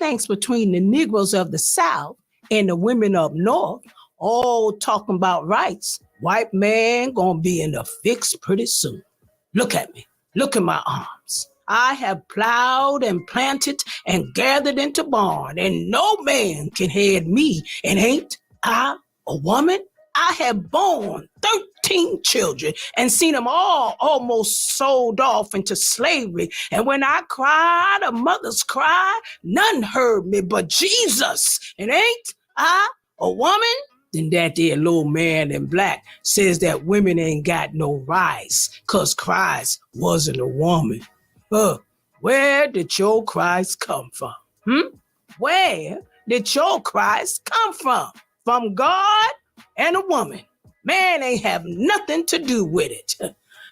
thinks between the Negroes of the South and the women up north, all talking about rights, white man gonna be in a fix pretty soon. Look at me. Look at my arms. I have plowed and planted and gathered into barn, and no man can head me. And ain't I a woman? I have borne 13 children and seen them all almost sold off into slavery. And when I cried, a mother's cry, none heard me but Jesus. And ain't I a woman? Then that there little man in black says that women ain't got no rights, 'cause Christ wasn't a woman. Where did your Christ come from? Where did your Christ come from? From God and a woman. Man ain't have nothing to do with it.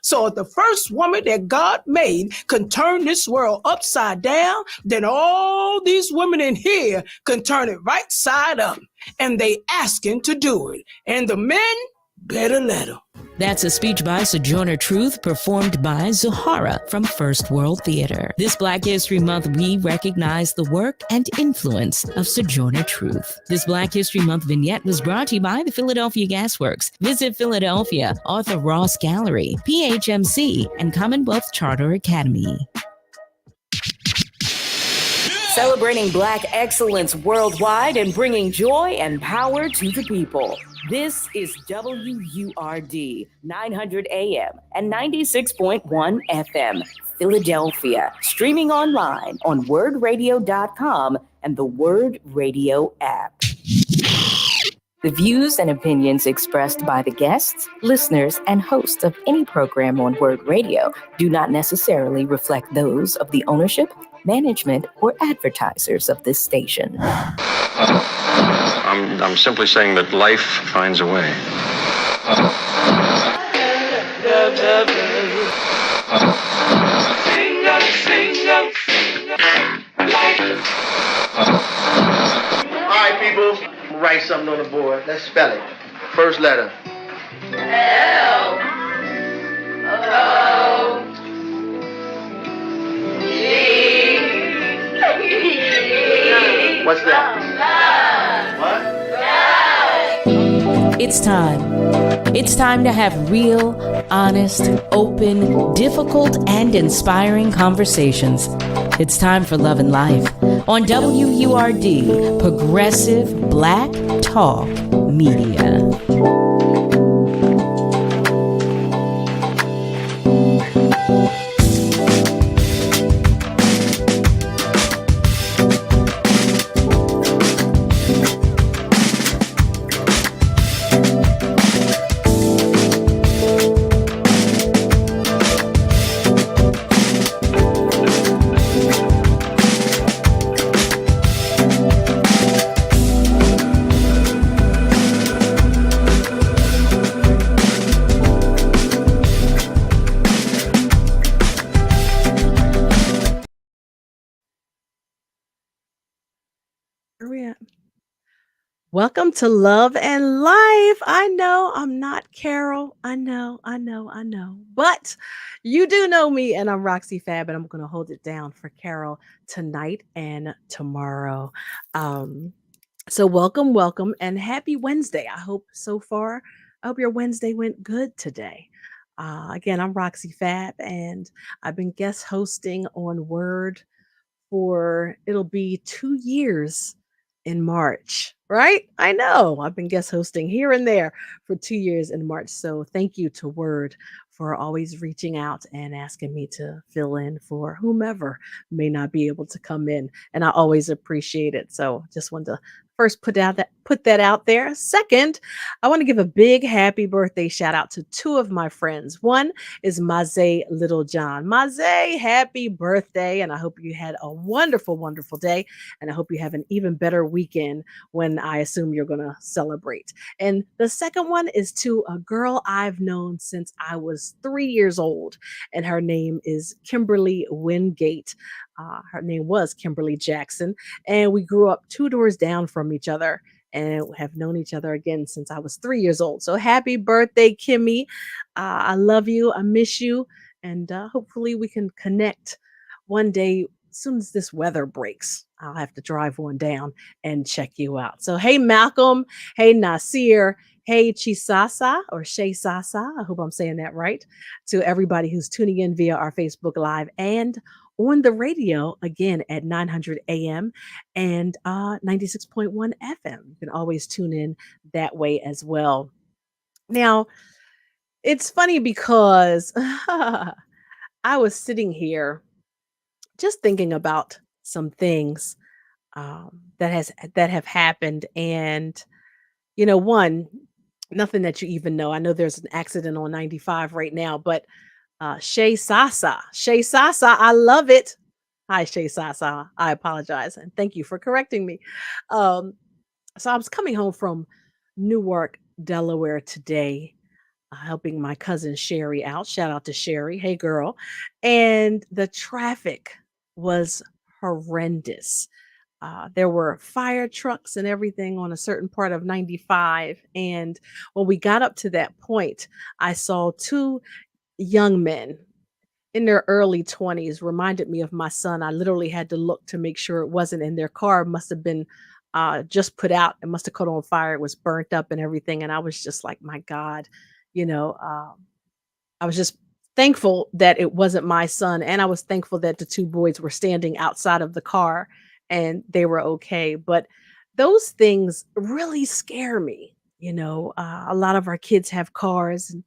So if the first woman that God made can turn this world upside down, then all these women in here can turn it right side up. And they asking to do it. And the men better let them. That's a speech by Sojourner Truth performed by Zohara from First World Theater. This Black History Month, we recognize the work and influence of Sojourner Truth. This Black History Month vignette was brought to you by the Philadelphia Gas Works. Visit Philadelphia, Arthur Ross Gallery, PHMC, and Commonwealth Charter Academy. Celebrating Black excellence worldwide and bringing joy and power to the people. This is WURD 900 AM and 96.1 FM, Philadelphia. Streaming online on wordradio.com and the Word Radio app. The views and opinions expressed by the guests, listeners, and hosts of any program on Word Radio do not necessarily reflect those of the ownership, management, or advertisers of this station. I'm simply saying that life finds a way. All right, people, write something on the board. Let's spell it. First letter. L-O-V-E. What's that? What? It's time. It's time to have real, honest, open, difficult, and inspiring conversations. It's time for Love and Life on WURD, Progressive Black Talk Media. Welcome to Love and Life. I know I'm not Carol. I know. But you do know me, and I'm Roxy Fab, and I'm going to hold it down for Carol tonight and tomorrow. So welcome, and happy Wednesday. I hope your Wednesday went good today. Again, I'm Roxy Fab, and I've been guest hosting on Word it'll be 2 years in March, right? I know I've been guest hosting here and there for 2 years in March. So thank you to Word for always reaching out and asking me to fill in for whomever may not be able to come in. And I always appreciate it. So just wanted to first put that out there. Second, I want to give a big happy birthday shout out to two of my friends. One is Maze Littlejohn. Maze, happy birthday. And I hope you had a wonderful, wonderful day. And I hope you have an even better weekend when I assume you're going to celebrate. And the second one is to a girl I've known since I was 3 years old. And her name is Kimberly Wingate. Her name was Kimberly Jackson. And we grew up 2 doors down from each other and have known each other again since I was 3 years old. So happy birthday, Kimmy. I love you. I miss you. And hopefully we can connect one day soon as this weather breaks, I'll have to drive on down and check you out. So, hey, Malcolm. Hey, Nasir. Hey, Chisasa or Shay Sasa. I hope I'm saying that right. To everybody who's tuning in via our Facebook Live and on the radio again at 900 AM and 96.1 FM. You can always tune in that way as well. Now, it's funny because I was sitting here just thinking about some things that have happened, and one, nothing that you even know. I know there's an accident on 95 right now, but Shay Sasa, I love it. Hi, Shay Sasa. I apologize and thank you for correcting me. Um, so I was coming home from Newark, Delaware today, helping my cousin Sherry out. Shout out to Sherry. Hey, girl. And the traffic was horrendous. There were fire trucks and everything on a certain part of 95. And when we got up to that point, I saw two young men in their early 20s, reminded me of my son. I literally had to look to make sure it wasn't in their car. It must have been just put out. It must have caught on fire. It was burnt up and everything. And I was just like, my God, you know, um, I was just thankful that it wasn't my son. And I was thankful that the two boys were standing outside of the car and they were okay. But those things really scare me. A lot of our kids have cars and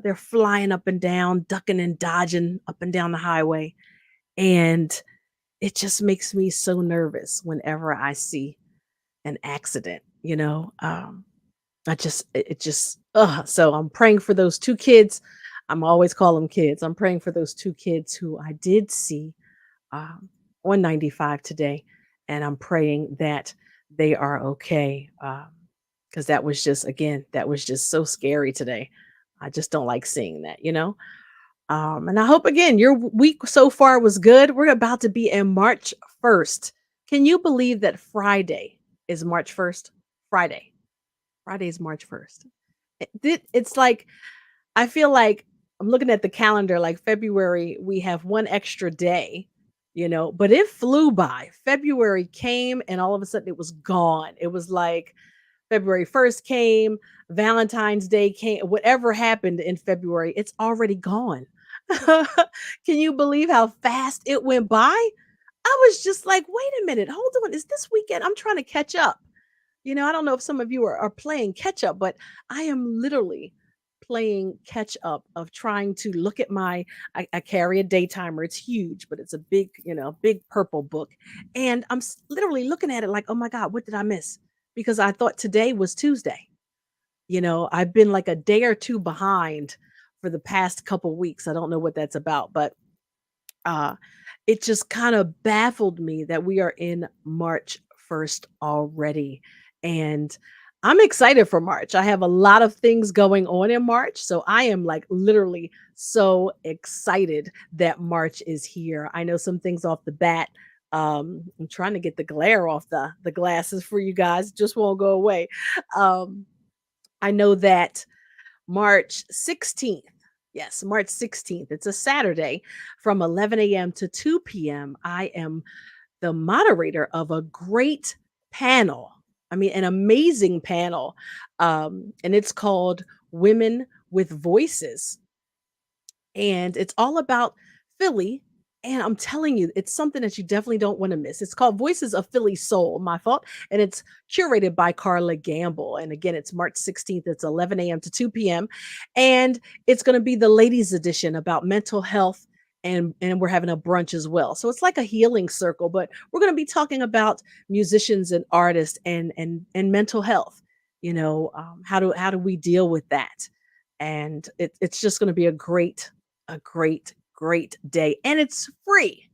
they're flying up and down, ducking and dodging up and down the highway. And it just makes me so nervous whenever I see an accident. It just, so I'm praying for those two kids. I'm always call them kids. I'm praying for those two kids who I did see um, on 95 today. And I'm praying that they are okay. Because that was just, again, that was just so scary today. I just don't like seeing that. And I hope again your week so far was good. We're about to be in March 1st. Can you believe that Friday is March 1st? Friday is March 1st. It's like I feel like I'm looking at the calendar like February, we have one extra day, but it flew by. February came and all of a sudden it was gone. It was like February 1st came, Valentine's Day came, whatever happened in February, it's already gone. Can you believe how fast it went by? I was just like, wait a minute, hold on. Is this weekend? I'm trying to catch up. I don't know if some of you are playing catch up, but I am literally playing catch up of trying to look at I carry a day timer. It's huge, but it's a big purple book. And I'm literally looking at it like, oh my God, what did I miss? Because I thought today was Tuesday. I've been like a day or two behind for the past couple weeks. I don't know what that's about, but uh, it just kind of baffled me that we are in March 1st already. And I'm excited for March. I have a lot of things going on in March. So I am like literally so excited that March is here. I know some things off the bat. I'm trying to get the glare off the glasses for you guys. It just won't go away. Um, I know that March 16th. Yes, March 16th. It's a Saturday from 11 a.m. to 2 p.m. I am the moderator of a great panel. I mean, an amazing panel. And it's called Women with Voices. And it's all about Philly. And I'm telling you, it's something that you definitely don't want to miss. It's called Voices of Philly Soul, my fault. And it's curated by Carla Gamble. And again, it's March 16th. It's 11 a.m. to 2 p.m. And it's going to be the ladies edition about mental health. And we're having a brunch as well. So it's like a healing circle, but we're going to be talking about musicians and artists and mental health. How do we deal with that? And it's just going to be a great, great day. And it's free.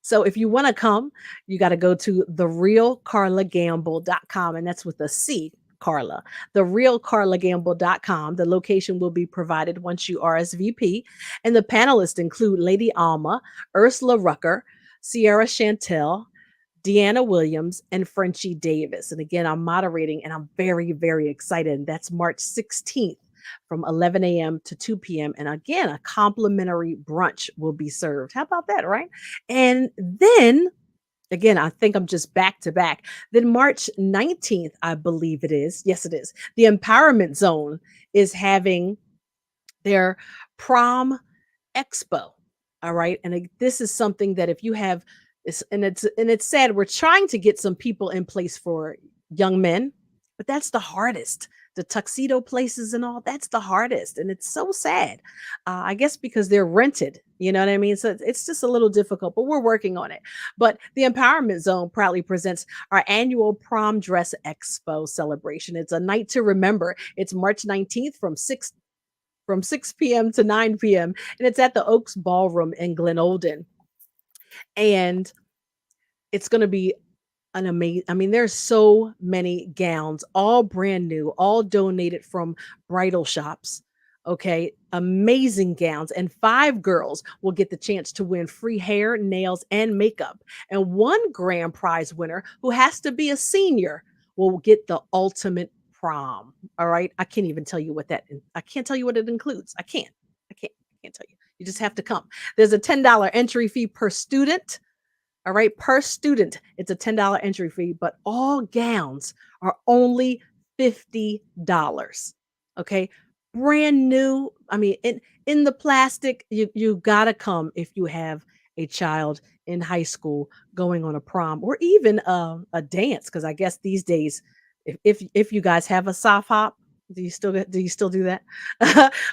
So if you want to come, you got to go to therealcarlagamble.com. And that's with a C, Carla. Therealcarlagamble.com. The location will be provided once you RSVP. And the panelists include Lady Alma, Ursula Rucker, Sierra Chantel, Deanna Williams, and Frenchie Davis. And again, I'm moderating and I'm very, very excited. And that's March 16th. from 11 a.m. to 2 p.m. And again, a complimentary brunch will be served. How about that, right? And then again, I think I'm just back to back. Then March 19th, I believe it is. Yes, it is. The Empowerment Zone is having their prom expo. All right. And this is something that if you have it's sad. We're trying to get some people in place for young men, but that's the hardest. The tuxedo places and all, that's the hardest. And it's so sad. I guess because they're rented, you know what I mean? So it's just a little difficult, but we're working on it. But the Empowerment Zone proudly presents our annual prom dress expo celebration. It's a night to remember. It's March 19th from 6 p.m. to 9 p.m. and it's at the Oaks Ballroom in Glen Olden. And it's going to be an amazing, I mean, there's so many gowns, all brand new, all donated from bridal shops. Okay, amazing gowns. And 5 girls will get the chance to win free hair, nails, and makeup. And one grand prize winner who has to be a senior will get the ultimate prom. All right. I can't even tell you I can't tell you what it includes. I can't tell you. You just have to come. There's a $10 entry fee per student. All right, per student, it's a $10 entry fee, but all gowns are only $50. Okay, brand new. I mean, in the plastic, you gotta come if you have a child in high school going on a prom or even a dance. Because I guess these days, if you guys have a soft hop, do you still do that?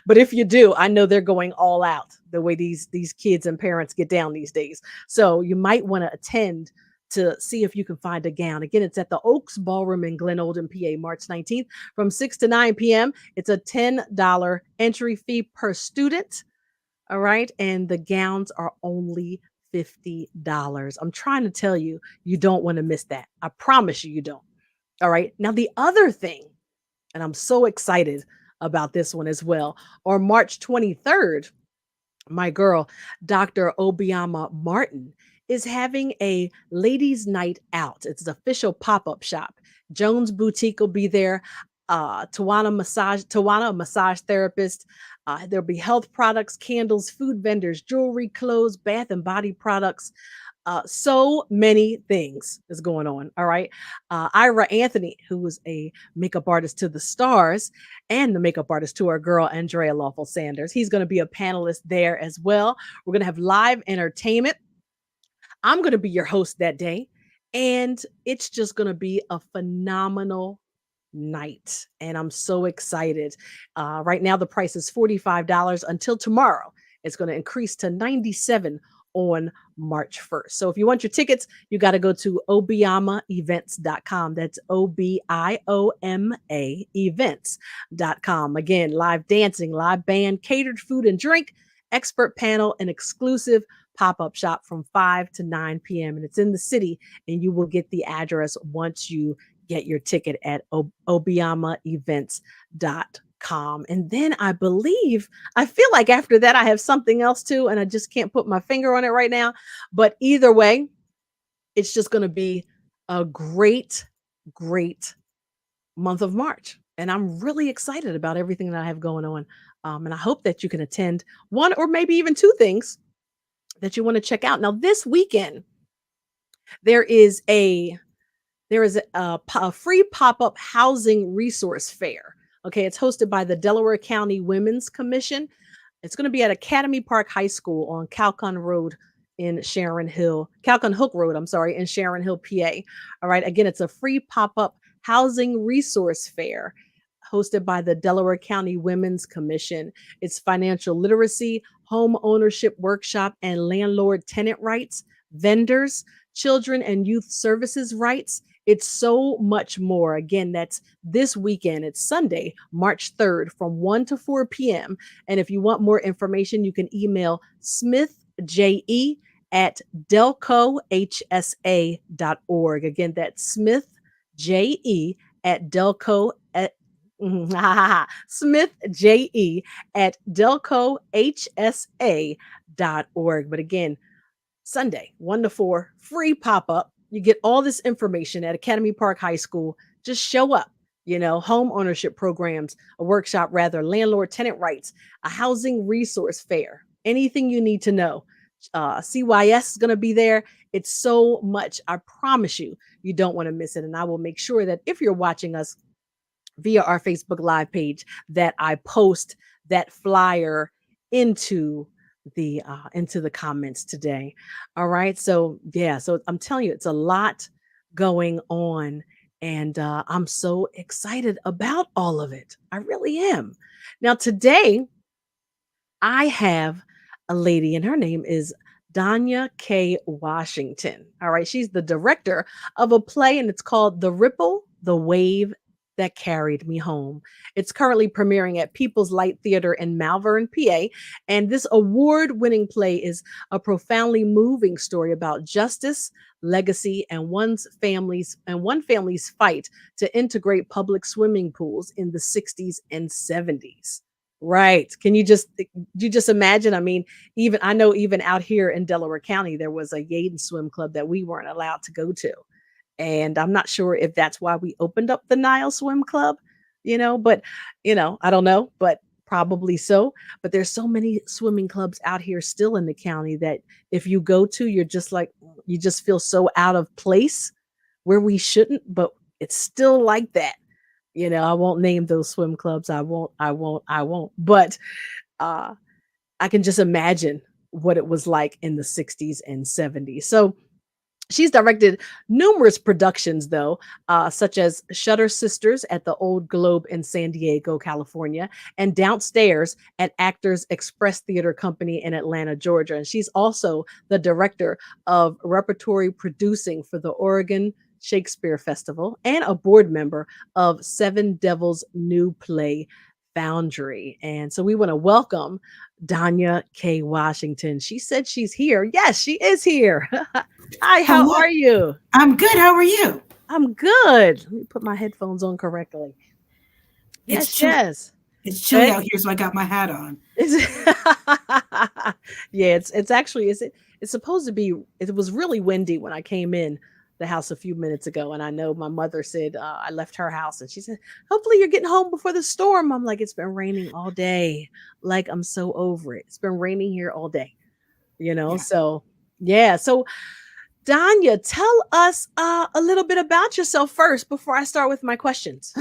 But if you do, I know they're going all out the way these kids and parents get down these days. So you might want to attend to see if you can find a gown. Again, it's at the Oaks Ballroom in Glen Olden, PA, March 19th from 6 to 9 p.m. It's a $10 entry fee per student. All right. And the gowns are only $50. I'm trying to tell you, you don't want to miss that. I promise you don't. All right. Now, the other thing, and I'm so excited about this one as well. On March 23rd, my girl, Dr. Obiama Martin, is having a ladies' night out. It's an official pop-up shop. Jones Boutique will be there. Tawana, a massage therapist. There'll be health products, candles, food vendors, jewelry, clothes, bath and body products. So many things is going on. All right. Ira Anthony, who was a makeup artist to the stars and the makeup artist to our girl, Andrea Lawful Sanders. He's going to be a panelist there as well. We're going to have live entertainment. I'm going to be your host that day. And it's just going to be a phenomenal night. And I'm so excited. Right now, the price is $45 until tomorrow. It's going to increase to $97 on March 1st. So if you want your tickets, you got to go to obiamaevents.com. That's OBIOMA events.com. Again, live dancing, live band, catered food and drink, expert panel, and exclusive pop-up shop from 5 to 9 p.m. And it's in the city, and you will get the address once you get your ticket at obiamaevents.com. And then I feel like after that, I have something else too, and I just can't put my finger on it right now. But either way, it's just going to be a great, great month of March. And I'm really excited about everything that I have going on. And I hope that you can attend one or maybe even 2 things that you want to check out. Now, this weekend, there is a free pop-up housing resource fair. Okay, it's hosted by the Delaware County Women's Commission. It's going to be at Academy Park High School on Calcon Hook Road, in Sharon Hill, PA. All right, again, it's a free pop-up housing resource fair hosted by the Delaware County Women's Commission. It's financial literacy, home ownership workshop, and landlord tenant rights, vendors, children and youth services rights. It's so much more. Again, that's this weekend. It's Sunday, March 3rd from 1 to 4 p.m. And if you want more information, you can email smithje@delcohsa.org. Again, that's smithje@delcohsa.org. But again, Sunday, 1 to 4, free pop-up. You get all this information at Academy Park High School. Just show up. home ownership programs, a workshop rather, landlord tenant rights, a housing resource fair, anything you need to know. CYS is going to be there. It's so much. I promise you, you don't want to miss it. And I will make sure that if you're watching us via our Facebook Live page, that I post that flyer into the comments today. All right. So yeah, so I'm telling you, it's a lot going on. And I'm so excited about all of it. I really am. Now, today, I have a lady, and her name is Donya K. Washington. All right. She's the director of a play, and it's called The Ripple, the Wave That Carried Me Home. It's currently premiering at People's Light Theater in Malvern, PA. And this award winning play is a profoundly moving story about justice, legacy, and one family's fight to integrate public swimming pools in the 60s and 70s. Right. Can you just imagine? I mean, even out here in Delaware County, there was a Yaden swim club that we weren't allowed to go to. And I'm not sure if that's why we opened up the Nile Swim Club, but I don't know, but probably so. But there's so many swimming clubs out here still in the county that if you go to, you just feel so out of place where we shouldn't, but it's still like that. I won't name those swim clubs. I won't. But I can just imagine what it was like in the 60s and 70s. So she's directed numerous productions, though, such as Shutter Sisters at the Old Globe in San Diego, California, and Downstairs at Actors Express Theater Company in Atlanta, Georgia. And she's also the director of repertory producing for the Oregon Shakespeare Festival and a board member of Seven Devils New Play Foundry. And so we want to welcome Donya K. Washington. She said she's here. Yes, she is here. Hi, how are you? I'm good. How are you? I'm good. Let me put my headphones on correctly. Yes. It's chilly out here, so I got my hat on. Yeah, it's actually, it's supposed to be, it was really windy when I came in the house a few minutes ago. And I know my mother said, I left her house and she said, hopefully you're getting home before the storm. I'm like, it's been raining all day. Like, I'm so over it. It's been raining here all day, Yeah. So yeah. So Donya, tell us a little bit about yourself first before I start with my questions.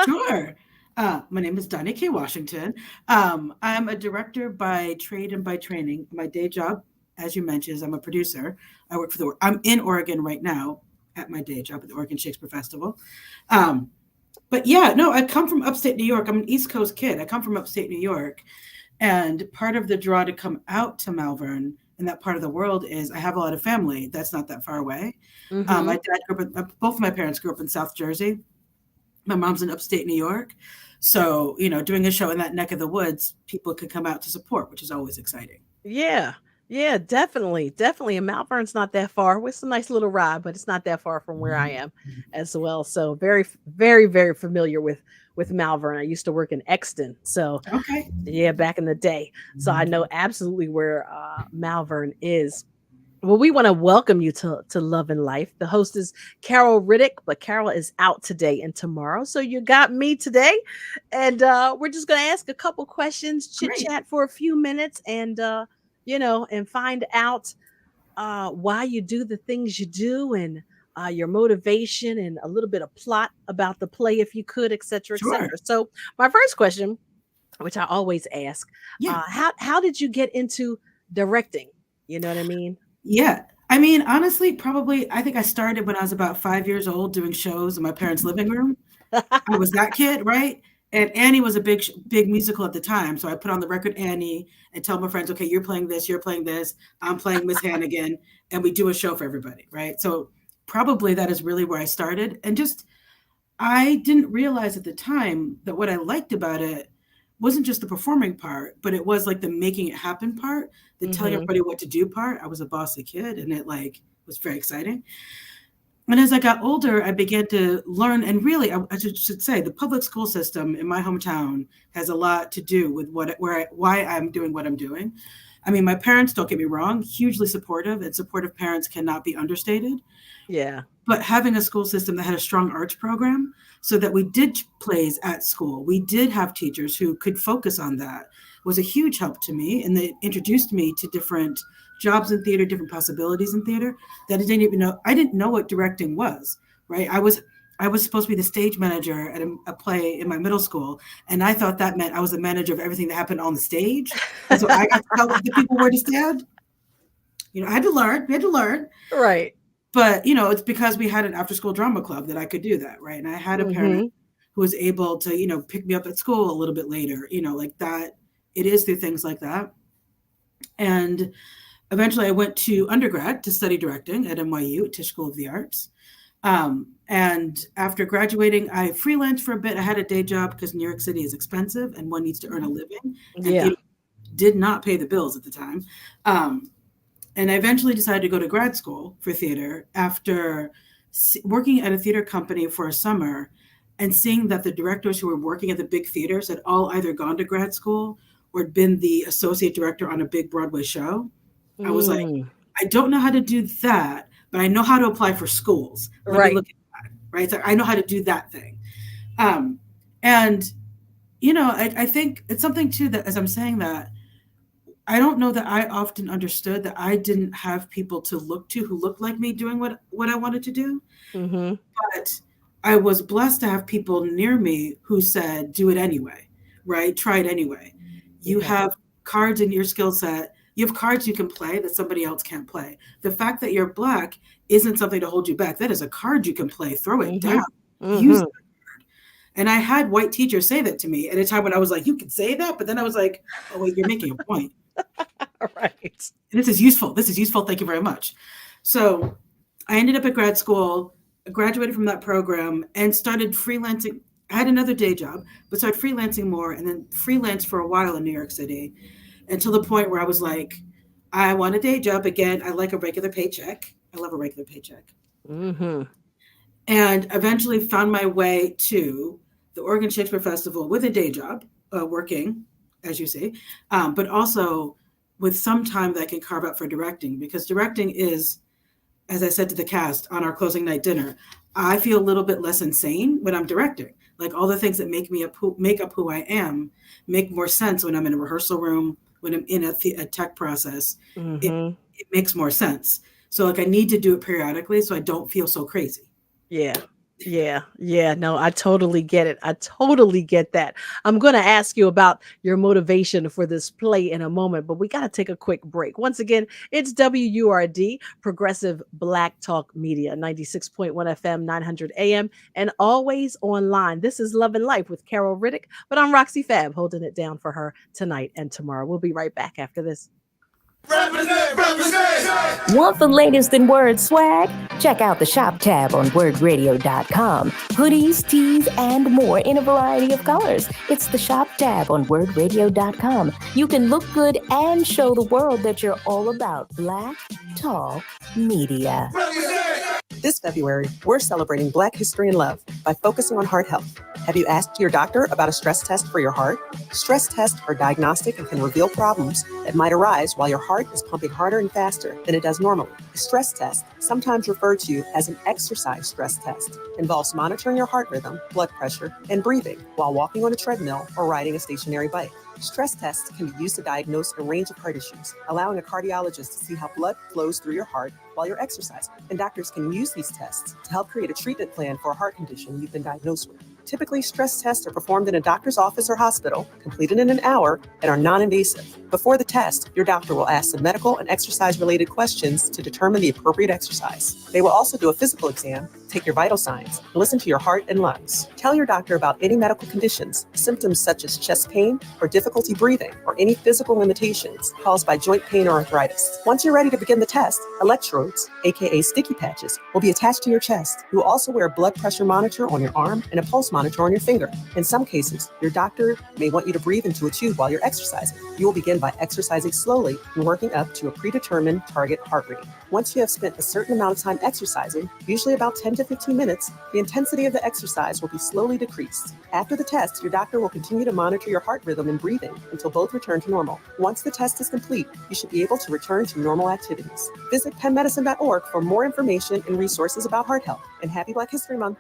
Sure. My name is Donya K. Washington. I'm a director by trade and by training. My day job, as you mentioned, is I'm a producer. I'm in Oregon right now at my day job at the Oregon Shakespeare Festival. But yeah, no, I come from upstate New York. I'm an East Coast kid. I come from upstate New York. And part of the draw to come out to Malvern in that part of the world is I have a lot of family that's not that far away. Mhm. My dad grew up, both of my parents grew up in South Jersey. My mom's in upstate New York. So, doing a show in that neck of the woods, people could come out to support, which is always exciting. Yeah. Yeah, definitely. Definitely. And Malvern's not that far. It's a nice little ride, but it's not that far from where I am as well. So very, very, very familiar with Malvern. I used to work in Exton. So Okay. yeah, back in the day. So I know absolutely where Malvern is. Well, we want to welcome you to Love and Life. The host is Carol Riddick, but Carol is out today and tomorrow. So you got me today. And we're just going to ask a couple questions, chit chat for a few minutes and, and find out why you do the things you do and your motivation and a little bit of plot about the play, if you could, et cetera, et cetera. Sure. So my first question, which I always ask, Yeah. how did you get into directing? You know what I mean? Yeah. I mean, honestly, probably, I think I started when I was about 5 years old doing shows in my parents' living room. I was that kid, right? And Annie was a big musical at the time. So I put on the record Annie and tell my friends, okay, you're playing this, I'm playing Miss Hannigan, and we do a show for everybody, right? So probably that is really where I started. And just, I didn't realize at the time that what I liked about it wasn't just the performing part, but it was like the making it happen part, the telling everybody what to do part. I was a bossy kid and it was very exciting. And as I got older, I began to learn, and really, I should say, the public school system in my hometown has a lot to do with why I'm doing what I'm doing. I mean, my parents, don't get me wrong, hugely supportive, and supportive parents cannot be understated. Yeah. But having a school system that had a strong arts program so that we did plays at school, we did have teachers who could focus on that, was a huge help to me. And they introduced me to different jobs in theater, different possibilities in theater that I didn't even know. I didn't know what directing was, right? I was supposed to be the stage manager at a play in my middle school. And I thought that meant I was the manager of everything that happened on the stage. And so I got to tell the people where to stand. I had to learn. We had to learn. Right. But, it's because we had an after-school drama club that I could do that, right? And I had a parent who was able to, pick me up at school a little bit later, like that. It is through things like that. And eventually I went to undergrad to study directing at NYU, Tisch School of the Arts. And after graduating, I freelanced for a bit. I had a day job because New York City is expensive and one needs to earn a living. And it did not pay the bills at the time. And I eventually decided to go to grad school for theater after working at a theater company for a summer and seeing that the directors who were working at the big theaters had all either gone to grad school or been the associate director on a big Broadway show. I was like, I don't know how to do that, but I know how to apply for schools. Let me look at that, right? So I know how to do that thing. And, I think it's something too that as I'm saying that, I don't know that I often understood that I didn't have people to look to who looked like me doing what I wanted to do. But I was blessed to have people near me who said, do it anyway, right? Try it anyway. You have cards in your skill set. You have cards you can play that somebody else can't play. The fact that you're Black isn't something to hold you back. That is a card you can play. Throw it down. Use that card. And I had white teachers say that to me at a time when I was like, you can say that? But then I was like, oh, wait, you're making a point. Right. This is useful. Thank you very much. So I ended up at grad school, graduated from that program, and started freelancing. I had another day job, but started freelancing more and then freelanced for a while in New York City until the point where I was like, I want a day job again. I like a regular paycheck. I love a regular paycheck. And eventually found my way to the Oregon Shakespeare Festival with a day job, working, as you say, but also with some time that I can carve out for directing, because directing is, as I said to the cast on our closing night dinner, I feel a little bit less insane when I'm directing. Like all the things that make up who I am make more sense when I'm in a rehearsal room, when I'm in a tech process. It makes more sense. So like I need to do it periodically so I don't feel so crazy. Yeah. No, I totally get it. I totally get that. I'm going to ask you about your motivation for this play in a moment, but we got to take a quick break. Once again, it's WURD, Progressive Black Talk Media, 96.1 FM, 900 AM, and always online. This is Love and Life with Carol Riddick, but I'm Roxy Fab holding it down for her tonight and tomorrow. We'll be right back after this. Want the latest in word swag? Check out the shop tab on wordradio.com. Hoodies, tees, and more in a variety of colors. It's the shop tab on wordradio.com. You can look good and show the world that you're all about Black Talk Media. This February, we're celebrating Black history and love by focusing on heart health. Have you asked your doctor about a stress test for your heart? Stress tests are diagnostic and can reveal problems that might arise while your heart is pumping harder and faster than it does normally. A stress test, sometimes referred to as an exercise stress test, involves monitoring your heart rhythm, blood pressure, and breathing while walking on a treadmill or riding a stationary bike. Stress tests can be used to diagnose a range of heart issues, allowing a cardiologist to see how blood flows through your heart while you're exercising. And doctors can use these tests to help create a treatment plan for a heart condition you've been diagnosed with. Typically, stress tests are performed in a doctor's office or hospital, completed in an hour, and are non-invasive. Before the test, your doctor will ask some medical and exercise-related questions to determine the appropriate exercise. They will also do a physical exam, take your vital signs, and listen to your heart and lungs. Tell your doctor about any medical conditions, symptoms such as chest pain or difficulty breathing, or any physical limitations caused by joint pain or arthritis. Once you're ready to begin the test, electrodes, aka sticky patches, will be attached to your chest. You will also wear a blood pressure monitor on your arm and a pulse monitor on your finger. In some cases, your doctor may want you to breathe into a tube while you're exercising. You will begin by exercising slowly and working up to a predetermined target heart rate. Once you have spent a certain amount of time exercising, usually about 10 to 15 minutes, the intensity of the exercise will be slowly decreased. After the test, your doctor will continue to monitor your heart rhythm and breathing until both return to normal. Once the test is complete, you should be able to return to normal activities. Visit penmedicine.org for more information and resources about heart health. And happy Black History Month.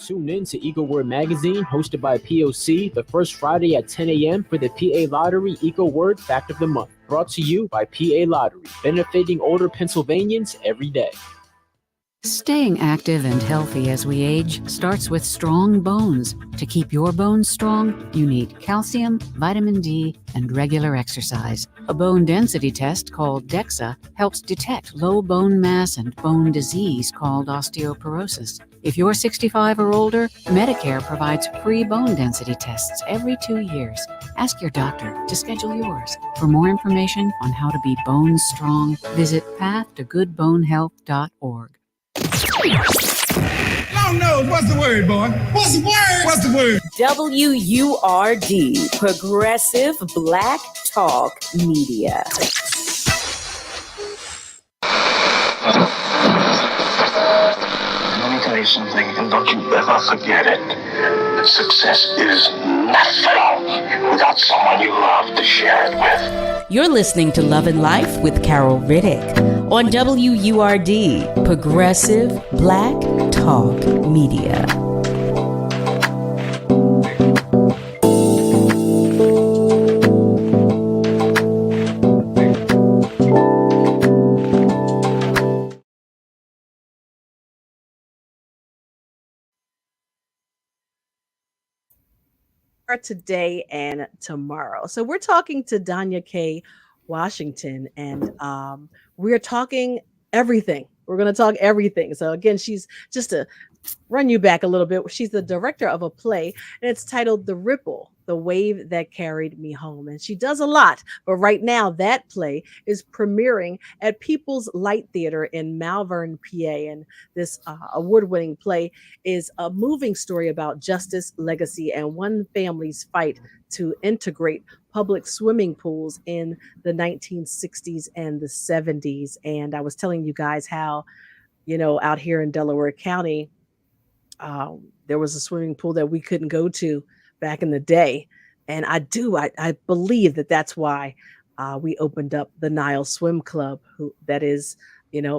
Tune in to Eco Word Magazine, hosted by POC, the first Friday at 10 a.m. for the PA Lottery Eco Word Fact of the Month. Brought to you by PA Lottery, benefiting older Pennsylvanians every day. Staying active and healthy as we age starts with strong bones. To keep your bones strong, you need calcium, vitamin D, and regular exercise. A bone density test called DEXA helps detect low bone mass and bone disease called osteoporosis. If you're 65 or older, Medicare provides free bone density tests every 2 years. Ask your doctor to schedule yours. For more information on how to be bone strong, visit pathtogoodbonehealth.org. Long nose, what's the word, boy? What's the word? What's the word? WURD, Progressive Black Talk Media. Let me tell you something, and don't you ever forget it. Success is nothing without someone you love to share it with. You're listening to Love and Life with Carol Riddick on WURD, Progressive Black Talk Media. Today and tomorrow. So we're talking to Donya K. Washington, and we're talking everything. We're going to talk everything. So again, she's just to run you back a little bit. She's the director of a play, and it's titled The Ripple, The Wave That Carried Me Home. And she does a lot, but right now that play is premiering at People's Light Theater in Malvern, PA. And this award-winning play is a moving story about justice, legacy, and one family's fight to integrate public swimming pools in the 1960s and the 70s. And I was telling you guys how, out here in Delaware County, there was a swimming pool that we couldn't go to back in the day. And I believe that that's why we opened up the Nile Swim Club, that is,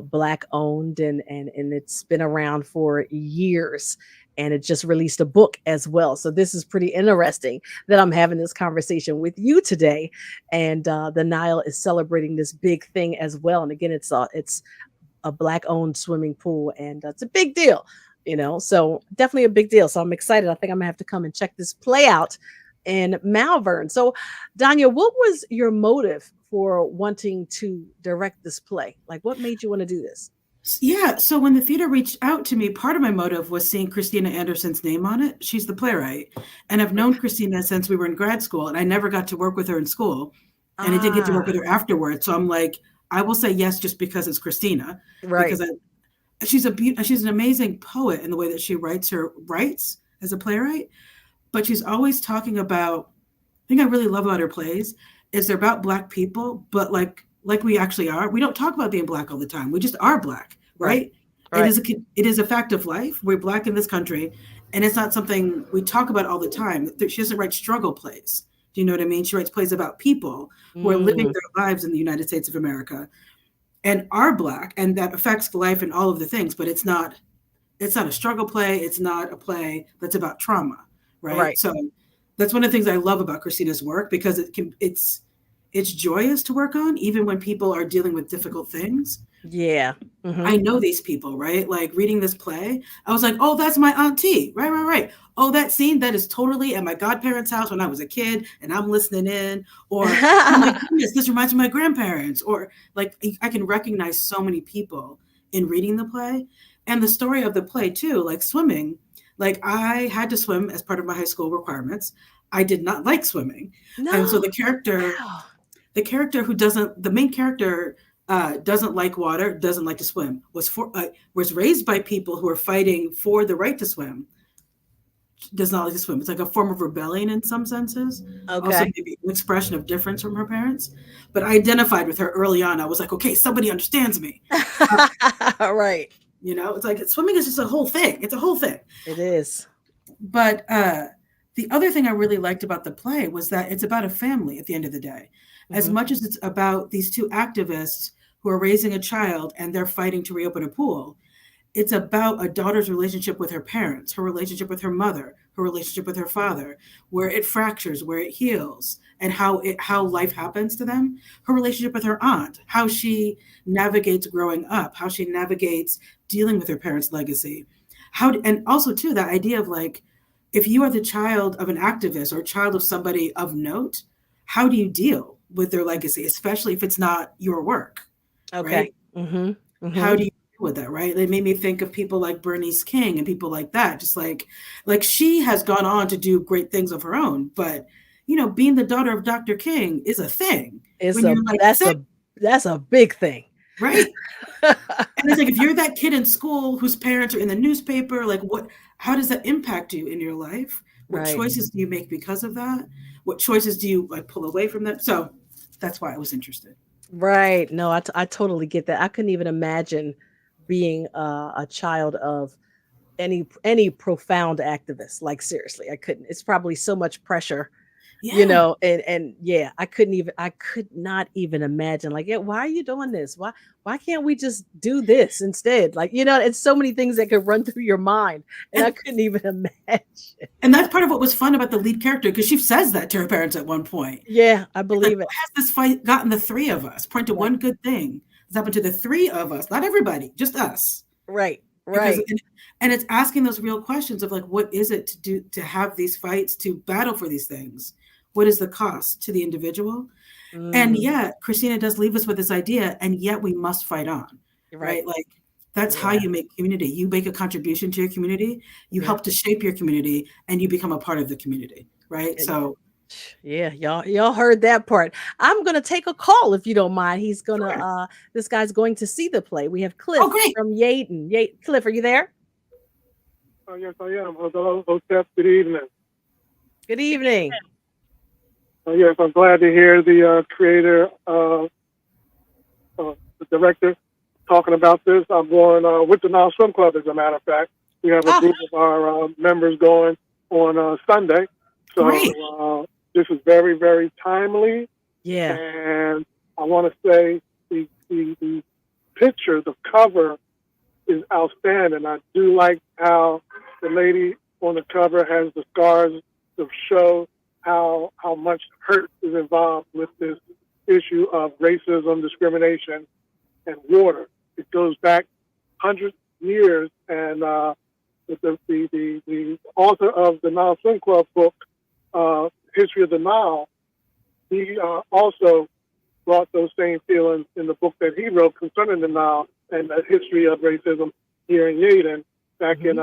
Black owned, and it's been around for years. And it just released a book as well. So this is pretty interesting that I'm having this conversation with you today. And the Nile is celebrating this big thing as well. And again, it's a Black owned swimming pool, and it's a big deal. So definitely a big deal. So I'm excited. I think I'm gonna have to come and check this play out in Malvern. So Donya, what was your motive for wanting to direct this play? Like, what made you want to do this? Yeah, so when the theater reached out to me, part of my motive was seeing Christina Anderson's name on it. She's the playwright. And I've known Christina since we were in grad school, and I never got to work with her in school. And I did get to work with her afterwards. So I'm like, I will say yes just because it's Christina. Right. Because she's an amazing poet in the way that she writes as a playwright. But she's always talking about, I think I really love about her plays is they're about Black people, but like we actually are. We don't talk about being Black all the time. We just are Black, right? It is a fact of life. We're Black in this country, and it's not something we talk about all the time. She doesn't write struggle plays. Do you know what I mean? She writes plays about people who are living their lives in the United States of America and are Black, and that affects life and all of the things, but it's not a struggle play. It's not a play that's about trauma, right? So that's one of the things I love about Christina's work, because it's joyous to work on, even when people are dealing with difficult things. Yeah. Mm-hmm. I know these people, right? Like reading this play, I was like, oh, that's my auntie. Right. Oh, that scene, that is totally at my godparents' house when I was a kid and I'm listening in. Or, oh my goodness, this reminds me of my grandparents. Or like, I can recognize so many people in reading the play. And the story of the play too, like swimming, like I had to swim as part of my high school requirements. I did not like swimming. No. And so the main character doesn't like water, doesn't like to swim, was raised by people who are fighting for the right to swim, does not like to swim. It's like a form of rebellion in some senses. Also Okay. maybe an expression of difference from her parents. But I identified with her early on. I was like, okay, somebody understands me. Right. It's like swimming is just a whole thing. It's a whole thing. It is. But the other thing I really liked about the play was that it's about a family at the end of the day. As much as it's about these two activists who are raising a child and they're fighting to reopen a pool, it's about a daughter's relationship with her parents, her relationship with her mother, her relationship with her father, where it fractures, where it heals, and how life happens to them. Her relationship with her aunt, how she navigates growing up, how she navigates dealing with her parents' legacy. And also too, that idea of like, if you are the child of an activist or a child of somebody of note, how do you deal with their legacy, especially if it's not your work? Okay. Right? How do you deal with that, right? It made me think of people like Bernice King and people like that. Just like she has gone on to do great things of her own, but being the daughter of Dr. King is a thing. That's a big thing. Right. And it's like, if you're that kid in school whose parents are in the newspaper, like how does that impact you in your life? What choices do you make because of that? What choices do you like pull away from that? So that's why I was interested. Right. No, I totally get that. I couldn't even imagine being a child of any profound activist. Like, seriously, I couldn't. It's probably so much pressure, and yeah, I could not even imagine, like, yeah, why are you doing this? Why can't we just do this instead? Like, it's so many things that could run through your mind, and I couldn't even imagine. And that's part of what was fun about the lead character, because she says that to her parents at one point. Yeah, I believe it. Has this fight gotten the three of us? Point to one good thing that's happened to the three of us, not everybody, just us. Right. And it's asking those real questions of like, what is it to do, to have these fights, to battle for these things? What is the cost to the individual? And yet Christina does leave us with this idea, and yet we must fight on, right? Like, that's how you make community. You make a contribution to your community, you help to shape your community, and you become a part of the community, right? So yeah, y'all heard that part. I'm gonna take a call if you don't mind. He's gonna this guy's going to see the play. We have Cliff from Yaden. Cliff, are you there? Yes, I am. Hello, Steph. Good evening. Good evening. Yes, I'm glad to hear the creator, the director, talking about this. I'm going with the Now Swim Club, as a matter of fact. We have a group of our members going on Sunday. So this is very, very timely. Yeah. And I want to say the picture, the cover is outstanding. I do like how the lady on the cover has the scars to show how much hurt is involved with this issue of racism, discrimination, and water. It goes back hundreds of years, and the author of the Nile Swim Club book, History of the Nile, he also brought those same feelings in the book that he wrote concerning the Nile and the history of racism here in Yaden back in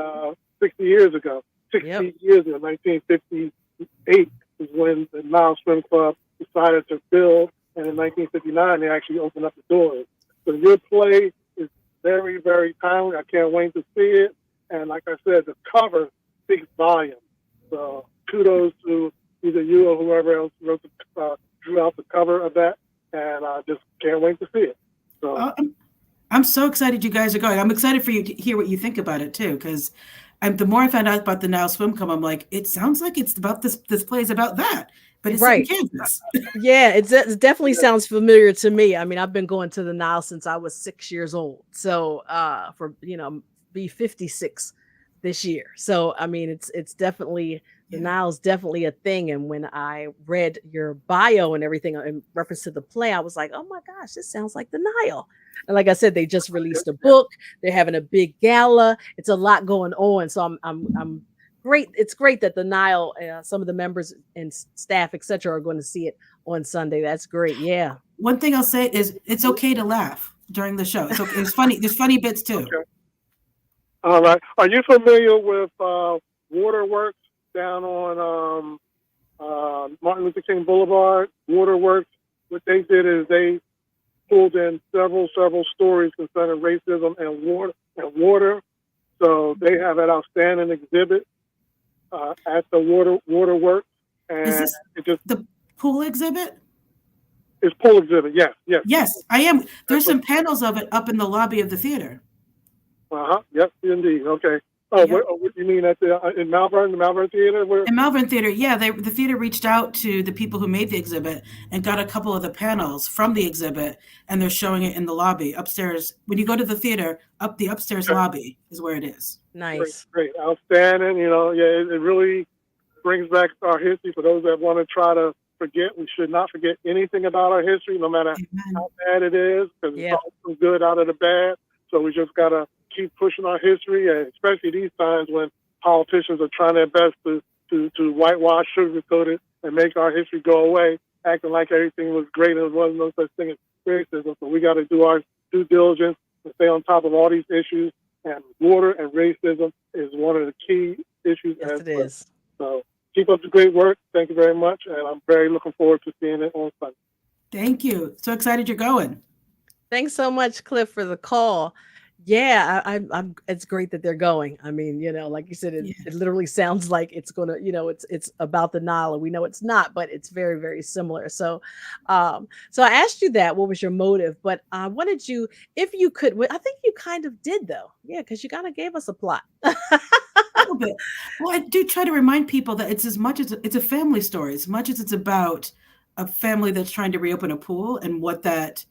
60 years ago. 60 years ago, 1958 is when the Nile Swim Club decided to build, and in 1959 they actually opened up the doors. So your play is very, very timely. I can't wait to see it. And like I said, the cover speaks volumes. So kudos to either you or whoever else drew out the cover of that, and I just can't wait to see it. So I'm so excited you guys are going. I'm excited for you to hear what you think about it too, because the more I found out about the Nile Swim Club, I'm like, it sounds like it's about this play is about that, but it's in Kansas. Yeah, it definitely sounds familiar to me. I mean, I've been going to the Nile since I was 6 years old. So be 56 this year. So I mean, it's definitely, the Nile's definitely a thing. And when I read your bio and everything in reference to the play, I was like, oh my gosh, this sounds like the Nile. And like I said, they just released a book. They're having a big gala. It's a lot going on. So I'm great. It's great that the Nile, some of the members and staff, etc., are going to see it on Sunday. That's great. Yeah. One thing I'll say is it's okay to laugh during the show. It's okay. It's funny. There's funny bits too. Okay. All right. Are you familiar with Waterworks down on Martin Luther King Boulevard? Waterworks. What they did is they pulled in several stories concerning racism and water. So they have an outstanding exhibit at the waterworks, and Is this it just the pool exhibit? It's pool exhibit. Yes, yes. Yes, I am. There's some panels of it up in the lobby of the theater. Yes, indeed. Okay. Oh, what you mean at in Malvern, the Malvern Theater? In Malvern Theater, yeah. The theater reached out to the people who made the exhibit and got a couple of the panels from the exhibit, and they're showing it in the lobby upstairs. When you go to the theater, the upstairs lobby is where it is. Nice. Great. Outstanding. It really brings back our history for those that want to try to forget. We should not forget anything about our history, no matter how bad it is, because it's all some good out of the bad. So we just got to keep pushing our history, and especially these times when politicians are trying their best to whitewash, sugarcoat it, and make our history go away, acting like everything was great and there wasn't no such thing as racism. So we got to do our due diligence and stay on top of all these issues. And water and racism is one of the key issues. Yes, it is. So keep up the great work. Thank you very much, and I'm very looking forward to seeing it on Sunday. Thank you. So excited you're going. Thanks so much, Cliff, for the call. Yeah, I'm. It's great that they're going. I mean, like you said, it literally sounds like it's gonna, it's about the Nile, and we know it's not, but it's very, very similar. So, so I asked you that. What was your motive? But I wanted you, if you could. I think you kind of did, though. Yeah, because you kind of gave us a plot. A little bit. Well, I do try to remind people that it's as much as it's a family story, as much as it's about a family that's trying to reopen a pool and what that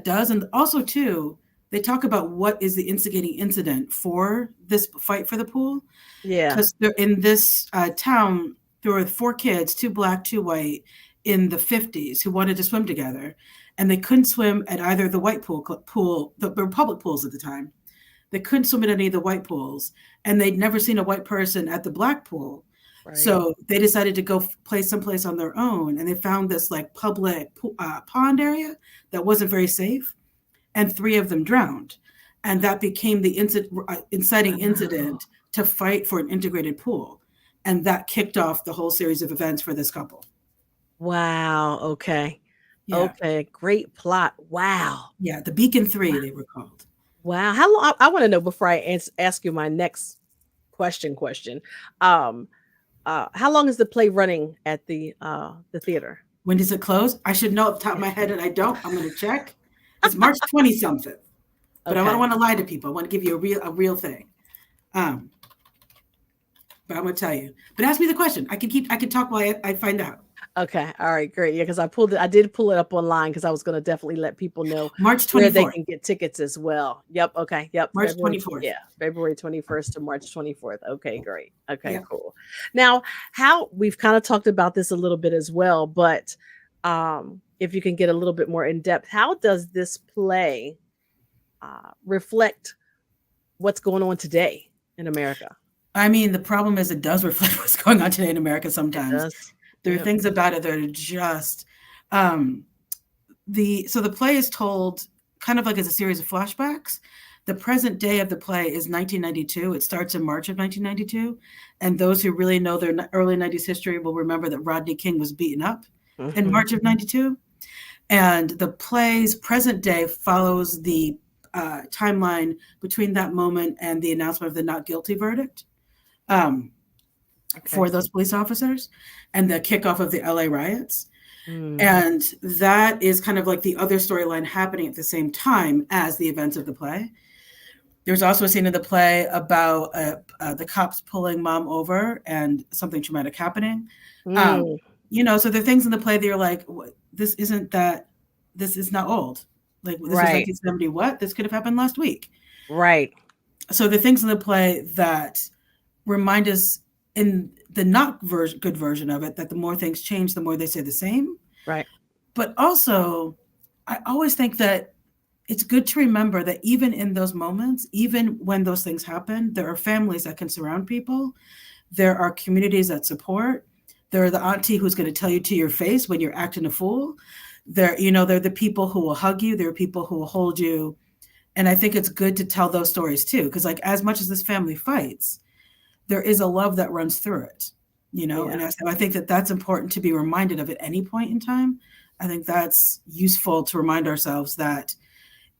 does, and also too. They talk about what is the instigating incident for this fight for the pool. Yeah. Because in this town, there were 4 kids, 2 black, 2 white, in the 50s who wanted to swim together. And they couldn't swim at either the white pool, the public pools at the time. They couldn't swim at any of the white pools. And they'd never seen a white person at the black pool. Right. So they decided to go play someplace on their own. And they found this public pond area that wasn't very safe. And 3 of them drowned. And that became the inciting incident to fight for an integrated pool. And that kicked off the whole series of events for this couple. Wow. Okay. Yeah. Okay. Great plot. Wow. Yeah. The Beacon 3, they were called. Wow. How long? I want to know before I ask you my next question. How long is the play running at the theater? When does it close? I should know off the top of my head, and I don't. I'm going to check. It's March 20-something, but I don't want to lie to people. I want to give you a real thing. But I'm going to tell you. But ask me the question. I can talk while I find out. Okay. All right. Great. Yeah, because I did pull it up online because I was going to definitely let people know March 24th. Where they can get tickets as well. Yep. Okay. Yep. March 24th. Yeah. February 21st to March 24th. Okay. Great. Okay. Cool. Now, we've kind of talked about this a little bit as well, but if you can get a little bit more in depth, how does this play reflect what's going on today in America? I mean, the problem is it does reflect what's going on today in America sometimes. There are things about it that are just the play is told kind of like as a series of flashbacks. The present day of the play is 1992. It starts in March of 1992. And those who really know their early 90s history will remember that Rodney King was beaten up in March of 92. And the play's present day follows the timeline between that moment and the announcement of the not guilty verdict for those police officers and the kickoff of the LA riots. And that is kind of like the other storyline happening at the same time as the events of the play. There's also a scene in the play about the cops pulling mom over and something traumatic happening. So there are things in the play that you're like, this is not old. Like this was 1970. What? This could have happened last week. Right. So the things in the play that remind us in the not good version of it, that the more things change, the more they stay the same. Right. But also, I always think that it's good to remember that even in those moments, even when those things happen, there are families that can surround people. There are communities that support. There are the auntie who's going to tell you to your face when you're acting a fool. They're the people who will hug you. There are people who will hold you. And I think it's good to tell those stories too, because as much as this family fights, there is a love that runs through it, and I think that that's important to be reminded of at any point in time. I think that's useful to remind ourselves that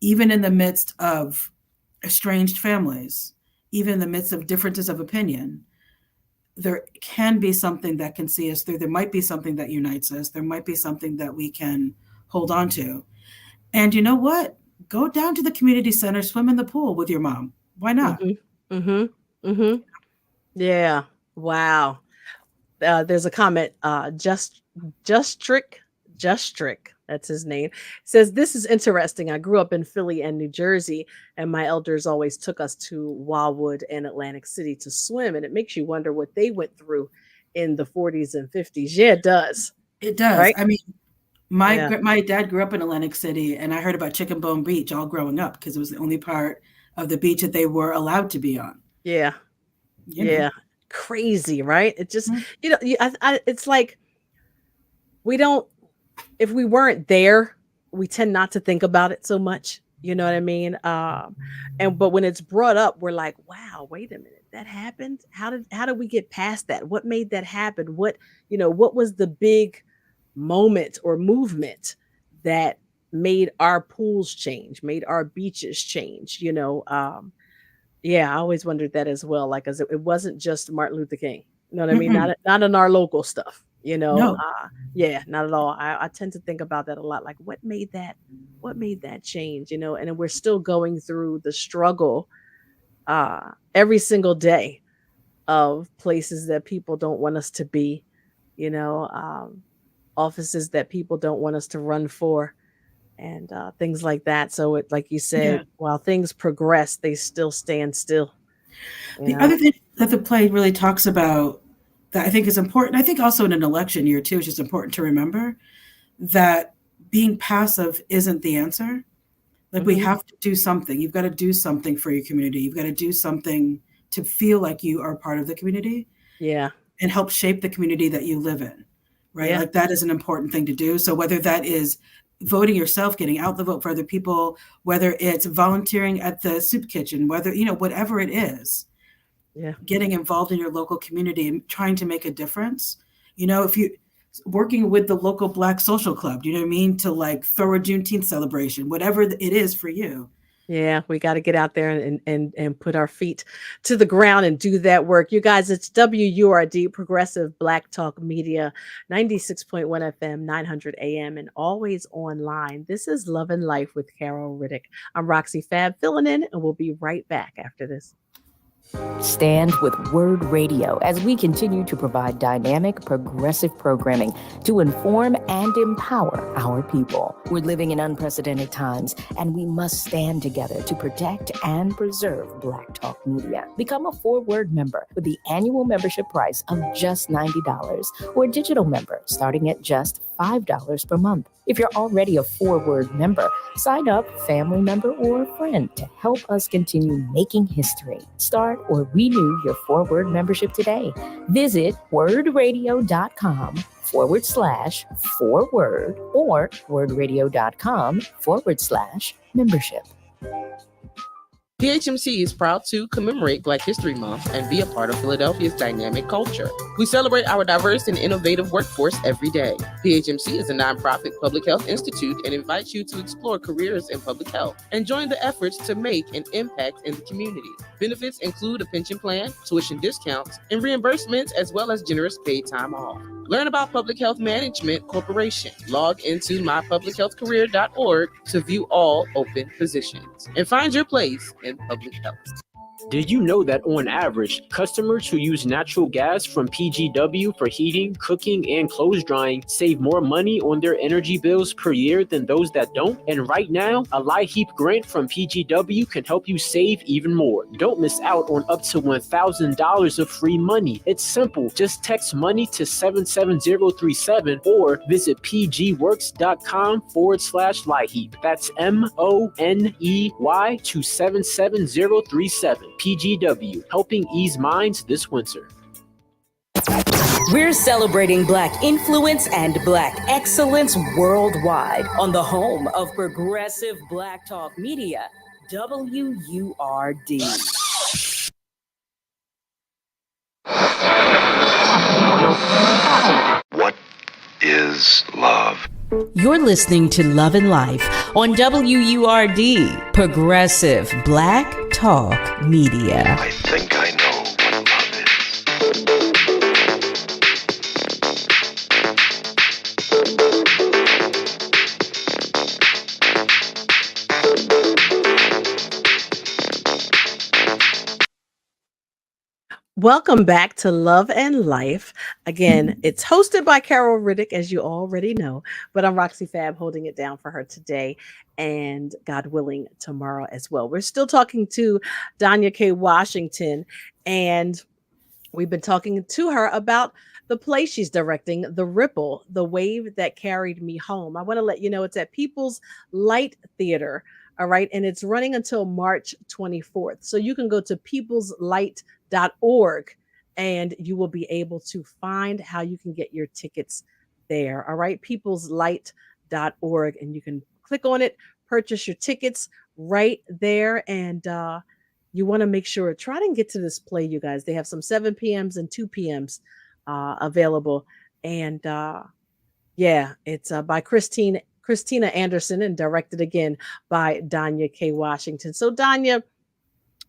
even in the midst of estranged families, even in the midst of differences of opinion, there can be something that can see us through. There might be something that unites us. There might be something that we can hold on to. And you know what? Go down to the community center, swim in the pool with your mom. Why not? Yeah. Wow. There's a comment. Just Trick. That's his name. Says, this is interesting. I grew up in Philly and New Jersey, and my elders always took us to Wildwood and Atlantic City to swim. And it makes you wonder what they went through in the 40s and 50s. Yeah, it does. It does. Right? I mean, my dad grew up in Atlantic City, and I heard about Chicken Bone Beach all growing up because it was the only part of the beach that they were allowed to be on. Yeah. Yeah. Crazy, right? It just, it's like we don't, if we weren't there, we tend not to think about it so much. You know what I mean? But when it's brought up, we're like, wow, wait a minute, that happened. How did we get past that? What made that happen? What was the big moment or movement that made our pools change, made our beaches change? Yeah, I always wondered that as well. Like, as it wasn't just Martin Luther King. You know what I mean? Not in our local stuff. No. Yeah, not at all. I tend to think about that a lot. Like, what made that change? And we're still going through the struggle every single day of places that people don't want us to be. Offices that people don't want us to run for. And things like that. So it, like you said, while things progress, they still stand still. The other thing that the play really talks about that I think is important, I think also in an election year too, it's just important to remember that being passive isn't the answer. Like we have to do something. You've got to do something for your community. You've got to do something to feel like you are part of the community. Yeah. And help shape the community that you live in. Right. Yeah. Like that is an important thing to do. So whether that is voting yourself, getting out the vote for other people, whether it's volunteering at the soup kitchen, whether, whatever it is, getting involved in your local community and trying to make a difference. If you working with the local Black social club, you know what I mean? To like throw a Juneteenth celebration, whatever it is for you. Yeah, we got to get out there and put our feet to the ground and do that work. You guys, it's WURD, Progressive Black Talk Media, 96.1 FM, 900 AM, and always online. This is Love and Life with Carol Riddick. I'm Roxy Fab filling in, and we'll be right back after this. Stand with Word Radio as we continue to provide dynamic, progressive programming to inform and empower our people. We're living in unprecedented times, and we must stand together to protect and preserve Black Talk Media. Become a 4Word member with the annual membership price of just $90 or a digital member starting at just $5 per month. If you're already a 4Word member, sign up, family member, or a friend to help us continue making history. Start or renew your 4Word membership today. Visit wordradio.com/4word or wordradio.com/membership. PHMC is proud to commemorate Black History Month and be a part of Philadelphia's dynamic culture. We celebrate our diverse and innovative workforce every day. PHMC is a nonprofit public health institute and invites you to explore careers in public health and join the efforts to make an impact in the community. Benefits include a pension plan, tuition discounts, and reimbursements, as well as generous paid time off. Learn about Public Health Management Corporation. Log into mypublichealthcareer.org to view all open positions and find your place in public health. Did you know that on average, customers who use natural gas from PGW for heating, cooking, and clothes drying save more money on their energy bills per year than those that don't? And right now, a LIHEAP grant from PGW can help you save even more. Don't miss out on up to $1,000 of free money. It's simple. Just text money to 77037 or visit pgworks.com/LIHEAP. That's MONEY to 77037. PGW, helping ease minds this winter. We're celebrating Black influence and Black excellence worldwide on the home of progressive Black Talk Media, WURD. What is love? You're listening to Love and Life on WURD, Progressive Black Talk Media. I think I know what love is. Welcome back to Love and Life. Again, it's hosted by Carol Riddick, as you already know, but I'm Roxy Fab holding it down for her today and God willing, tomorrow as well. We're still talking to Donya K. Washington, and we've been talking to her about the play she's directing, The Ripple, The Wave That Carried Me Home. I want to let you know it's at People's Light Theater. All right. And it's running until March 24th. So you can go to peopleslight.org and you will be able to find how you can get your tickets there. All right. Peopleslight.org. And you can click on it, purchase your tickets right there. And you want to make sure, try to get to this play, you guys. They have some 7 p.m.s and 2 p.m.s available. And yeah, it's by Christina Anderson and directed again by Donya K. Washington. So Donya,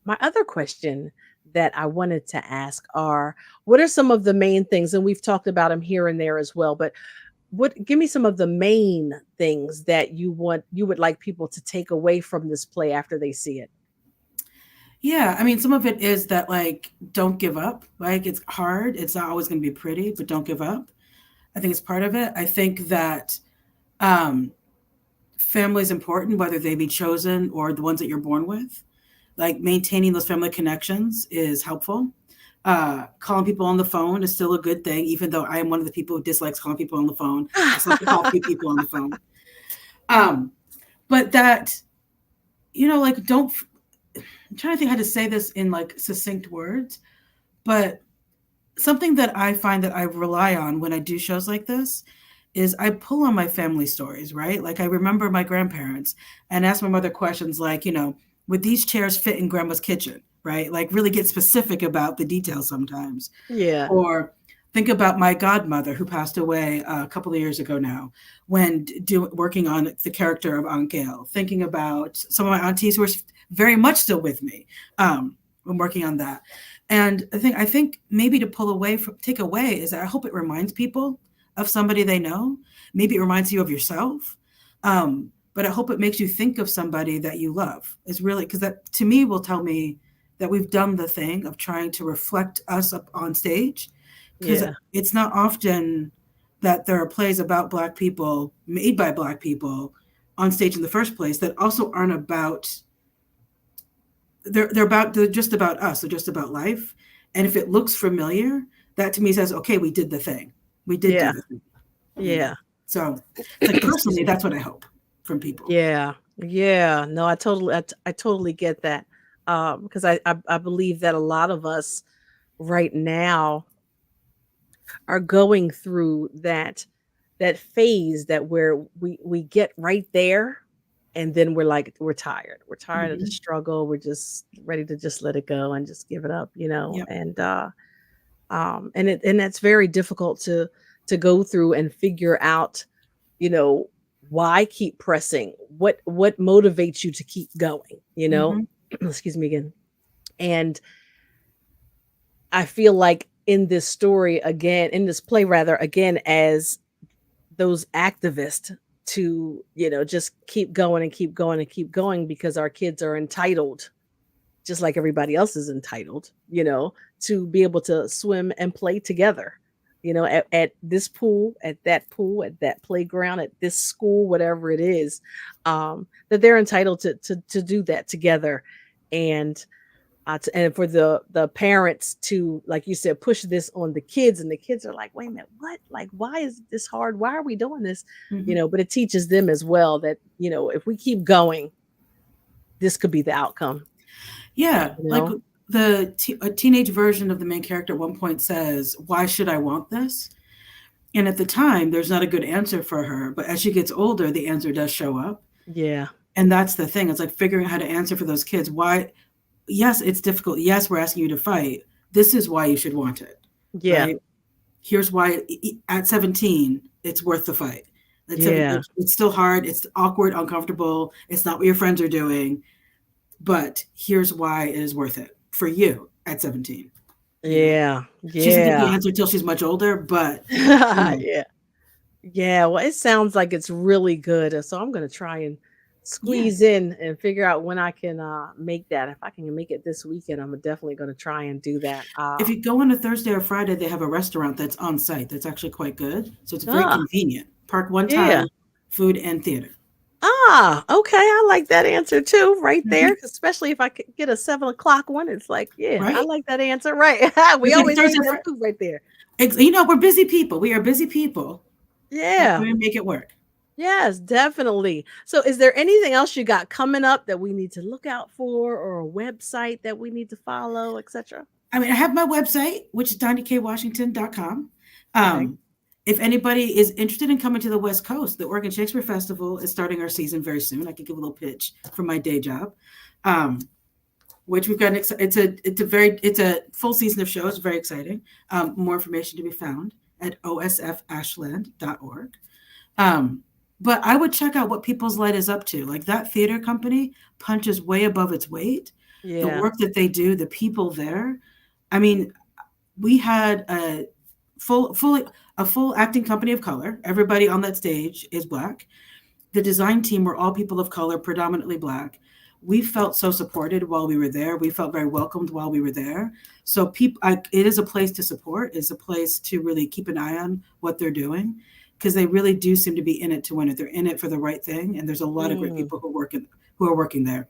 my other question that I wanted to ask are, what are some of the main things, and we've talked about them here and there as well, but give me some of the main things that you would like people to take away from this play after they see it? Yeah, I mean, some of it is that, like, don't give up. Like, it's hard. It's not always going to be pretty, but don't give up. I think it's part of it. I think that family is important, whether they be chosen or the ones that you're born with. Like, maintaining those family connections is helpful. Calling people on the phone is still a good thing, even though I am one of the people who dislikes calling people on the phone. I still have to call a few people on the phone. But that, like, I'm trying to think how to say this in like succinct words, but something that I find that I rely on when I do shows like this is I pull on my family stories, right? Like, I remember my grandparents and ask my mother questions like, would these chairs fit in grandma's kitchen, right? Like, really get specific about the details sometimes. Yeah. Or think about my godmother who passed away a couple of years ago now, when working on the character of Aunt Gail, thinking about some of my aunties who are very much still with me when working on that. And I think maybe to take away is that I hope it reminds people of somebody they know. Maybe it reminds you of yourself. But I hope it makes you think of somebody that you love. It's really, because that to me will tell me that we've done the thing of trying to reflect us up on stage. Because it's not often that there are plays about Black people made by Black people on stage in the first place that also aren't about, they're just about us. They're just about life. And if it looks familiar, that to me says, okay, we did the thing. We did do the thing. Yeah. So, like, personally, that's what I hope from people. Yeah. No, I totally get that. Because I believe that a lot of us right now are going through that phase that where we get right there, and then we're like, we're tired of the struggle. We're just ready to just let it go and just give it up, and that's very difficult to go through and figure out, why keep pressing, what motivates you to keep going, excuse me again. And I feel like in this play rather, as those activists, to just keep going and keep going and keep going, because our kids are entitled, just like everybody else is entitled, to be able to swim and play together, at this pool, at that playground, at this school, whatever it is, that they're entitled to do that together. And for the parents to, like you said, push this on the kids, and the kids are like, wait a minute, what? Like, why is this hard? Why are we doing this? But it teaches them as well that, if we keep going, this could be the outcome. Yeah. Like a teenage version of the main character at one point says, why should I want this? And at the time, there's not a good answer for her. But as she gets older, the answer does show up. Yeah. And that's the thing. It's like figuring out how to answer for those kids. Why? Yes, it's difficult. Yes, we're asking you to fight. This is why you should want it. Yeah. Right? Here's why at 17, it's worth the fight. It's still hard. It's awkward, uncomfortable. It's not what your friends are doing. But here's why it is worth it for you at 17. Yeah. She doesn't get the answer until she's much older, but. Yeah. Well, it sounds like it's really good. So I'm going to try and squeeze in and figure out when I can make that. If I can make it this weekend, I'm definitely going to try and do that. If you go on a Thursday or Friday, they have a restaurant that's on site that's actually quite good. So it's very convenient. Park one time, food and theater. Okay. I like that answer too, right there. Especially if I could get a 7 o'clock one. It's like, I like that answer. Right. We always need that food right there. We're busy people. We are busy people. Yeah. We make it work. Yes, definitely. So is there anything else you got coming up that we need to look out for, or a website that we need to follow, etc.? I mean, I have my website, which is donyakwashington.com. If anybody is interested in coming to the West Coast, the Oregon Shakespeare Festival is starting our season very soon. I could give a little pitch from my day job, which we've got. It's a full season of shows, very exciting. More information to be found at osfashland.org. But I would check out what People's Light is up to. Like, that theater company punches way above its weight. Yeah. The work that they do, the people there. I mean, we had a full acting company of color. Everybody on that stage is Black. The design team were all people of color, predominantly Black. We felt so supported while we were there. We felt very welcomed while we were there. So it is a place to support. It's a place to really keep an eye on what they're doing, because they really do seem to be in it to win it. They're in it for the right thing. And there's a lot of great people who are working there.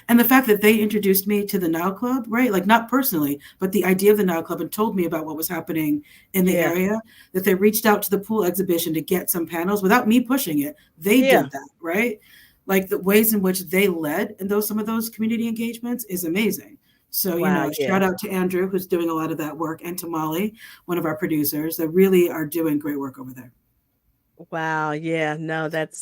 And the fact that they introduced me to the Now Club, right? Like, not personally, but the idea of the Now Club, and told me about what was happening in the area, that they reached out to the pool exhibition to get some panels without me pushing it. They did that, right? Like, the ways in which they led in some of those community engagements is amazing. So, shout out to Andrew, who's doing a lot of that work, and to Molly, one of our producers, that really are doing great work over there. Wow. Yeah. No, it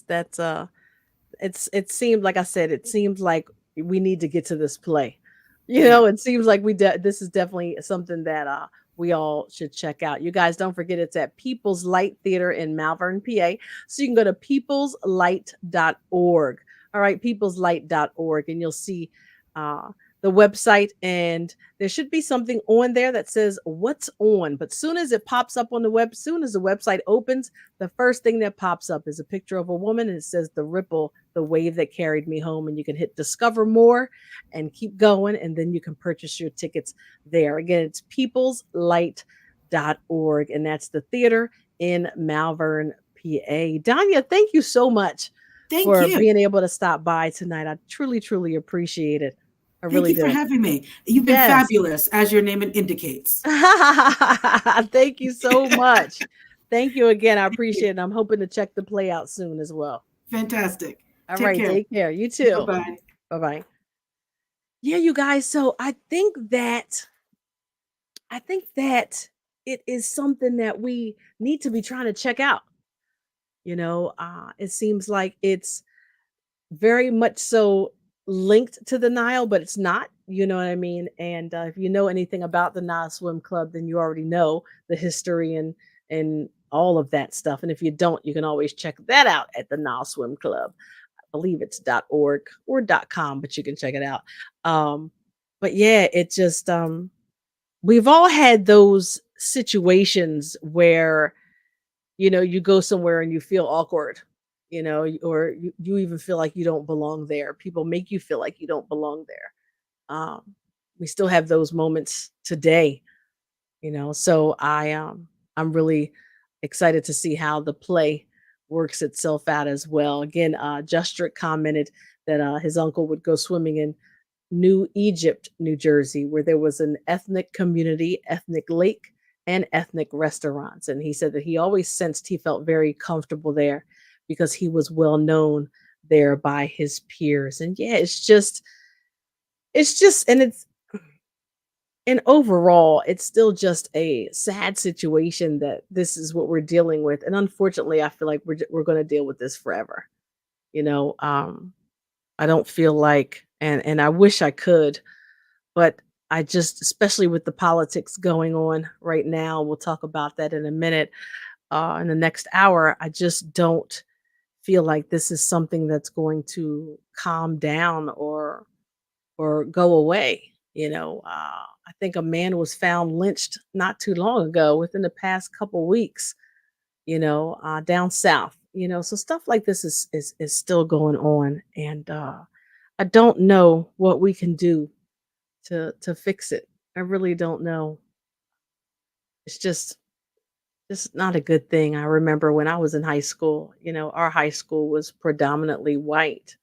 seemed, like I said, it seems like we need to get to this play. It seems like this is definitely something that we all should check out. You guys, don't forget, it's at People's Light Theater in Malvern, PA. So you can go to peopleslight.org. All right, peopleslight.org, and you'll see the website, and there should be something on there that says what's on. But soon as it pops up on the soon as the website opens, the first thing that pops up is a picture of a woman, and it says the ripple, the wave that carried me home. And you can hit discover more and keep going, and then you can purchase your tickets there. Again, it's peopleslight.org, and that's the theater in Malvern, PA. Donya, thank you so much for being able to stop by tonight. I truly, truly appreciate it. Thank you for having me. You've been fabulous, as your name indicates. Thank you so much. Thank you again. I appreciate it. I'm hoping to check the play out soon as well. Fantastic. All right. Take care. You too. Bye-bye. Bye-bye. Yeah, you guys. So I think that it is something that we need to be trying to check out. It seems like it's very much so linked to the Nile, but it's not, you know what I mean? And if you know anything about the Nile Swim Club, then you already know the history and all of that stuff. And if you don't, you can always check that out at the Nile Swim Club. I believe it's .org or .com, but you can check it out. But yeah, it just we've all had those situations where you go somewhere and you feel awkward, or you even feel like you don't belong there. People make you feel like you don't belong there. We still have those moments today, so I'm really excited to see how the play works itself out as well. Again, Justrick commented that his uncle would go swimming in New Egypt, New Jersey, where there was an ethnic community, ethnic lake, and ethnic restaurants. And he said that he always sensed he felt very comfortable there because he was well known there by his peers. And yeah, and overall, it's still just a sad situation that this is what we're dealing with. And unfortunately, I feel like we're going to deal with this forever. I don't feel like, and I wish I could, but I just, especially with the politics going on right now, we'll talk about that in a minute, in the next hour, I just don't feel like this is something that's going to calm down or go away. I think a man was found lynched not too long ago, within the past couple weeks, down south, So stuff like this is still going on, and I don't know what we can do to fix it. I really don't know. It's just not a good thing. I remember when I was in high school, our high school was predominantly white,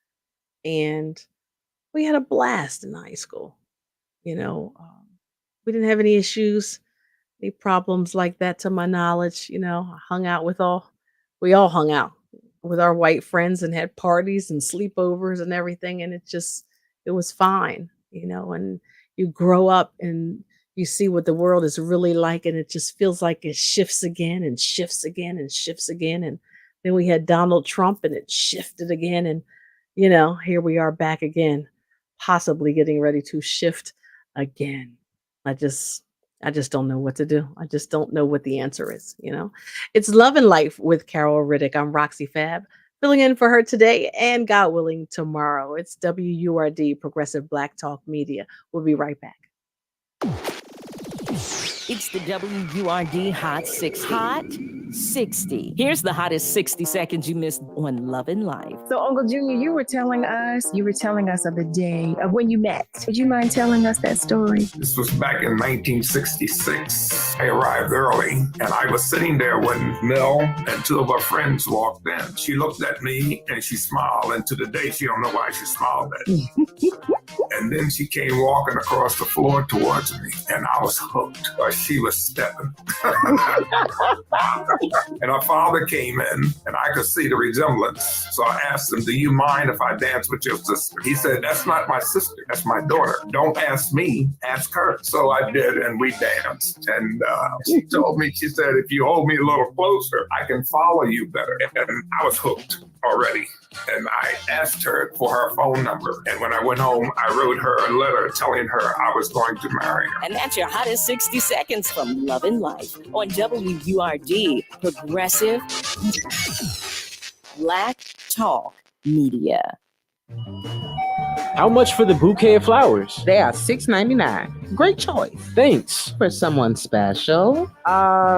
and we had a blast in high school. You know, we didn't have any issues, any problems like that to my knowledge. I hung out with we all hung out with our white friends and had parties and sleepovers and everything. And it was fine, and you grow up and you see what the world is really like. And it just feels like it shifts again and shifts again and shifts again. And then we had Donald Trump and it shifted again. And, here we are back again, possibly getting ready to shift again. I just don't know what to do. I just don't know what the answer is. It's Love and Life with Carol Riddick. I'm Roxy Fab, filling in for her today and, God willing, tomorrow. It's WURD, Progressive Black Talk Media. We'll be right back. It's the WURD Hot 60. Hot 60. Here's the hottest 60 seconds you missed on Love and Life. So, Uncle Junior, you were telling us of the day of when you met. Would you mind telling us that story? This was back in 1966. I arrived early, and I was sitting there when Mel and two of her friends walked in. She looked at me, and she smiled, and to the day, she don't know why she smiled at me. And then she came walking across the floor towards me, and I was hooked. She was stepping. And her father came in, and I could see the resemblance. So I asked him, do you mind if I dance with your sister? He said, that's not my sister, that's my daughter. Don't ask me, ask her. So I did, and we danced. And she told me, she said, if you hold me a little closer, I can follow you better. And I was hooked already. And I asked her for her phone number. And when I went home, I wrote her a letter telling her I was going to marry her. And that's your hottest 60 seconds from Love and Life on WURD, Progressive Black Talk Media. How much for the bouquet of flowers? They are $6.99. Great choice. Thanks. For someone special?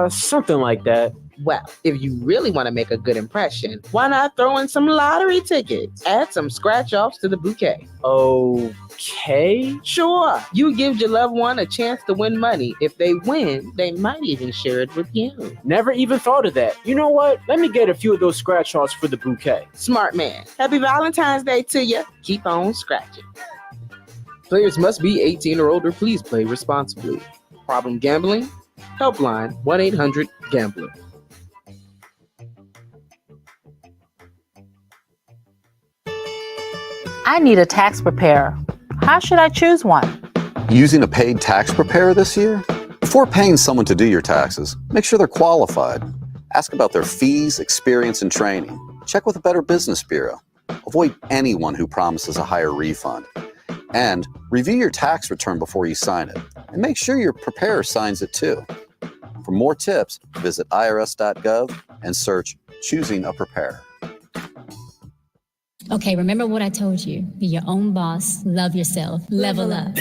Something like that. Well, if you really want to make a good impression, why not throw in some lottery tickets? Add some scratch-offs to the bouquet. Okay. Sure. You give your loved one a chance to win money. If they win, they might even share it with you. Never even thought of that. You know what? Let me get a few of those scratch-offs for the bouquet. Smart man. Happy Valentine's Day to you. Keep on scratching. Players must be 18 or older. Please play responsibly. Problem gambling? Helpline 1-800-GAMBLER. I need a tax preparer. How should I choose one? Using a paid tax preparer this year? Before paying someone to do your taxes, make sure they're qualified. Ask about their fees, experience, and training. Check with a Better Business Bureau. Avoid anyone who promises a higher refund. And review your tax return before you sign it. And make sure your preparer signs it too. For more tips, visit irs.gov and search Choosing a Preparer. Okay, remember what I told you. Be your own boss, love yourself, level up.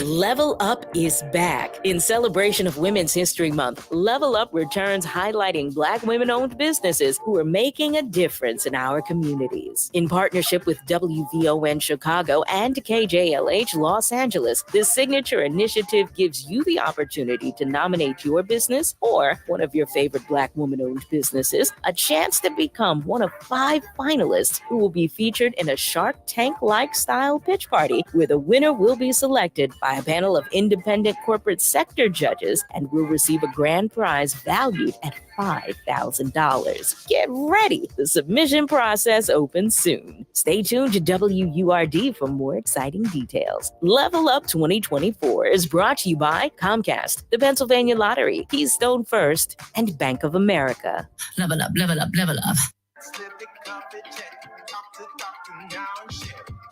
Level Up is back. In celebration of Women's History Month, Level Up returns highlighting Black women-owned businesses who are making a difference in our communities. In partnership with WVON Chicago and KJLH Los Angeles, this signature initiative gives you the opportunity to nominate your business or one of your favorite Black woman-owned businesses a chance to become one of 5 finalists who will be featured in a Shark Tank-like style pitch party where the winner will be selected by a panel of independent corporate sector judges and will receive a grand prize valued at $5,000. Get ready. The submission process opens soon. Stay tuned to WURD for more exciting details. Level Up 2024 is brought to you by Comcast, the Pennsylvania Lottery, Keystone First, and Bank of America. Level up, level up, level up.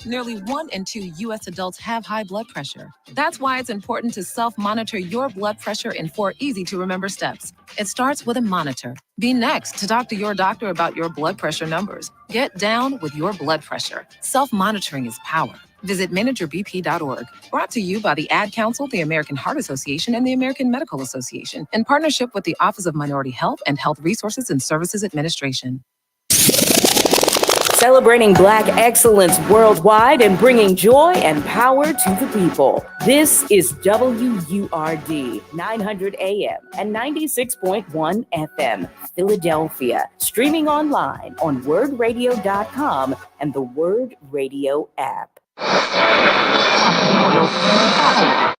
Nearly 1 in 2 U.S. adults have high blood pressure. That's why it's important to self-monitor your blood pressure in 4 easy-to-remember steps. It starts with a monitor. Be next to talk to your doctor about your blood pressure numbers. Get down with your blood pressure. Self-monitoring is power. Visit managerbp.org. Brought to you by the Ad Council, the American Heart Association, and the American Medical Association, in partnership with the Office of Minority Health and Health Resources and Services Administration. celebrating Black excellence worldwide and bringing joy and power to the people. This is WURD 900 AM and 96.1 FM, Philadelphia, streaming online on wordradio.com and the Word Radio app.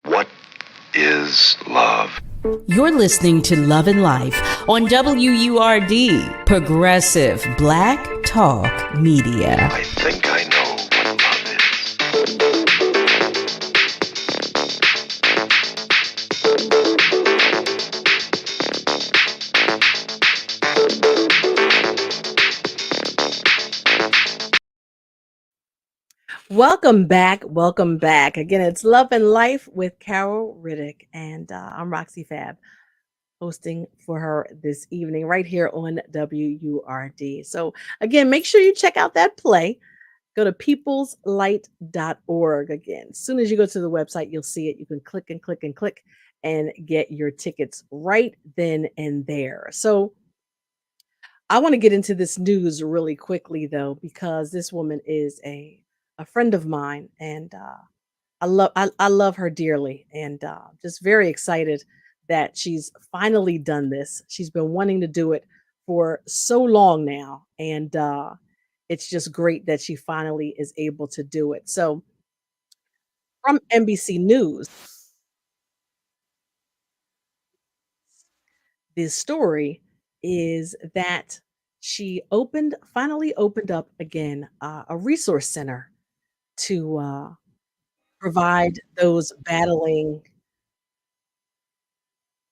What is love? You're listening to Love and Life on WURD, Progressive Black Talk Media. I think I know what love Welcome back. Welcome back. Again, it's Love and Life with Carol Riddick, and I'm Roxy Fab, hosting for her this evening right here on WURD. So again, make sure you check out that play. Go to peopleslight.org. Again, as soon as you go to the website, you'll see it. You can click and click and click and get your tickets right then and there. So I want to get into this news really quickly, though, because this woman is a friend of mine, and I love her dearly, and just very excited that she's finally done this. She's been wanting to do it for so long now, and it's just great that she finally is able to do it. So from NBC News, the story is that she finally opened up again a resource center to provide those battling.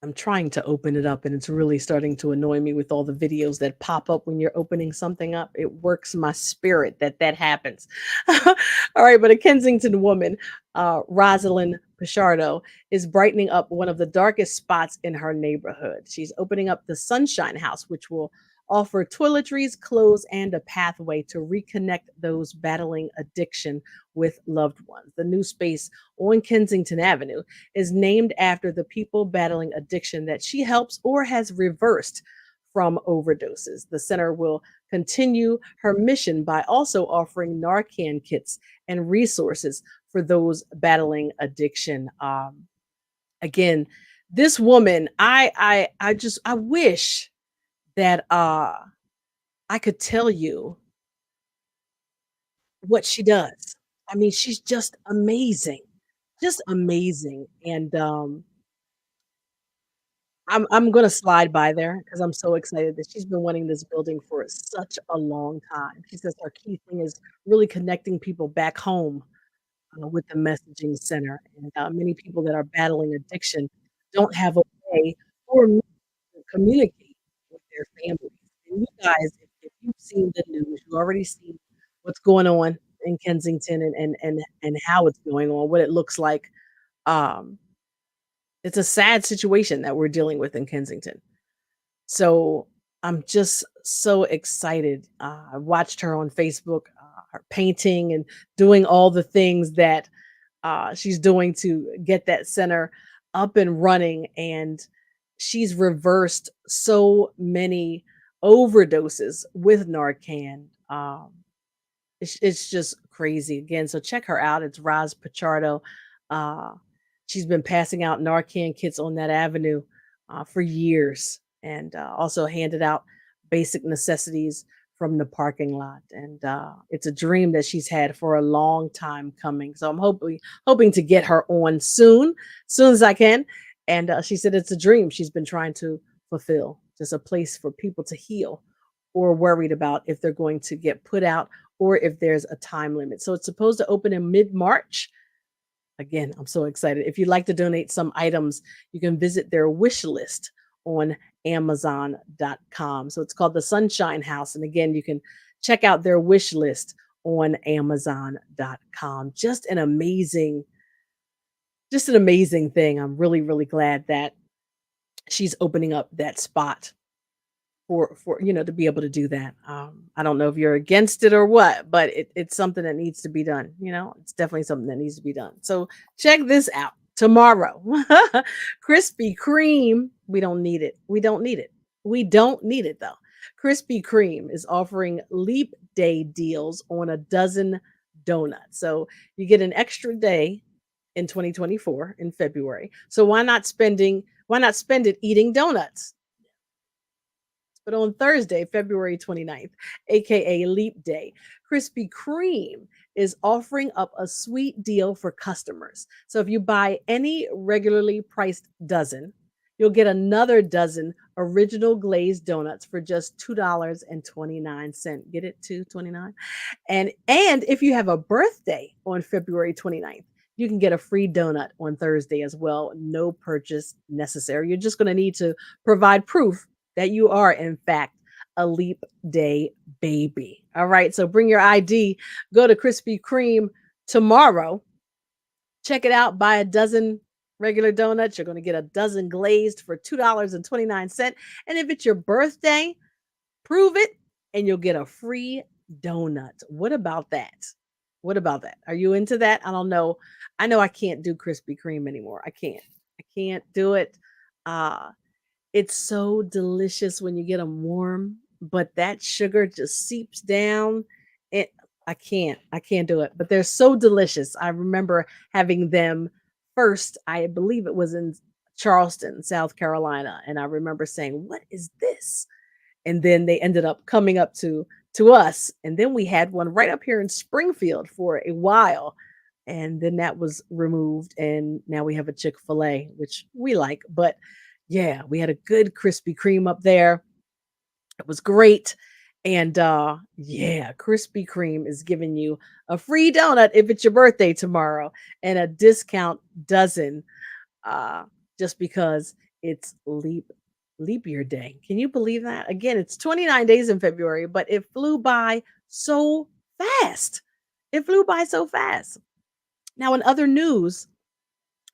I'm trying to open it up, and it's really starting to annoy me with all the videos that pop up when you're opening something up. It works my spirit that happens. All right, but a Kensington woman, Rosalind Pichardo, is brightening up one of the darkest spots in her neighborhood. She's opening up the Sunshine House, which will offer toiletries, clothes, and a pathway to reconnect those battling addiction with loved ones. The new space on Kensington Avenue is named after the people battling addiction that she helps or has reversed from overdoses. The center will continue her mission by also offering Narcan kits and resources for those battling addiction. Again, this woman, I wish that I could tell you what she does. I mean, she's just amazing. Just amazing. And I'm gonna slide by there because I'm so excited that she's been wanting this building for such a long time. She says our key thing is really connecting people back home with the messaging center. And many people that are battling addiction don't have a way or means to communicate with their families. And you guys, if you've seen the news, you already see what's going on in Kensington and how it's going on, what it looks like. Um, it's a sad situation that we're dealing with in Kensington. So I'm just so excited. I watched her on Facebook, her painting and doing all the things that she's doing to get that center up and running. And she's reversed so many overdoses with Narcan. It's just crazy again. So check her out. It's Roz Pichardo. She's been passing out Narcan kits on that avenue for years, and also handed out basic necessities from the parking lot. And it's a dream that she's had for a long time coming. So I'm hoping to get her on soon as I can. And she said it's a dream she's been trying to fulfill, just a place for people to heal or worried about if they're going to get put out or if there's a time limit. So it's supposed to open in mid-March. Again, I'm so excited. If you'd like to donate some items, you can visit their wish list on Amazon.com. So it's called the Sunshine House. And again, you can check out their wish list on Amazon.com. Just an amazing thing. I'm really, really glad that she's opening up that spot for to be able to do that. I don't know if you're against it or what, but it's something that needs to be done. It's definitely something that needs to be done. So check this out tomorrow. Krispy Kreme, we don't need it. We don't need it though. Krispy Kreme is offering Leap day deals on a dozen donuts. So you get an extra day in 2024 in February. So why not spend it eating donuts? But on Thursday, February 29th, aka Leap Day, Krispy Kreme is offering up a sweet deal for customers. So if you buy any regularly priced dozen, you'll get another dozen original glazed donuts for just $2.29. Get it? 2.29. And if you have a birthday on February 29th, you can get a free donut on Thursday as well. No purchase necessary. You're just going to need to provide proof that you are, in fact, a Leap Day baby. All right. So bring your ID. Go to Krispy Kreme tomorrow. Check it out. Buy a dozen regular donuts. You're going to get a dozen glazed for $2.29. And if it's your birthday, prove it and you'll get a free donut. What about that? What about that? Are you into that? I don't know. I know I can't do Krispy Kreme anymore. I can't do it. It's so delicious when you get them warm, but that sugar just seeps down. I can't do it. But they're so delicious. I remember having them first. I believe it was in Charleston, South Carolina, and I remember saying, "What is this?" And then they ended up coming up to us, and then we had one right up here in Springfield for a while, and then that was removed, and now we have a Chick-fil-A, which we like. But yeah, we had a good Krispy Kreme up there. It was great. And yeah, Krispy Kreme is giving you a free donut if it's your birthday tomorrow and a discount dozen just because it's leap year day. Can you believe that? Again, it's 29 days in February, but it flew by so fast. It flew by so fast. Now, in other news,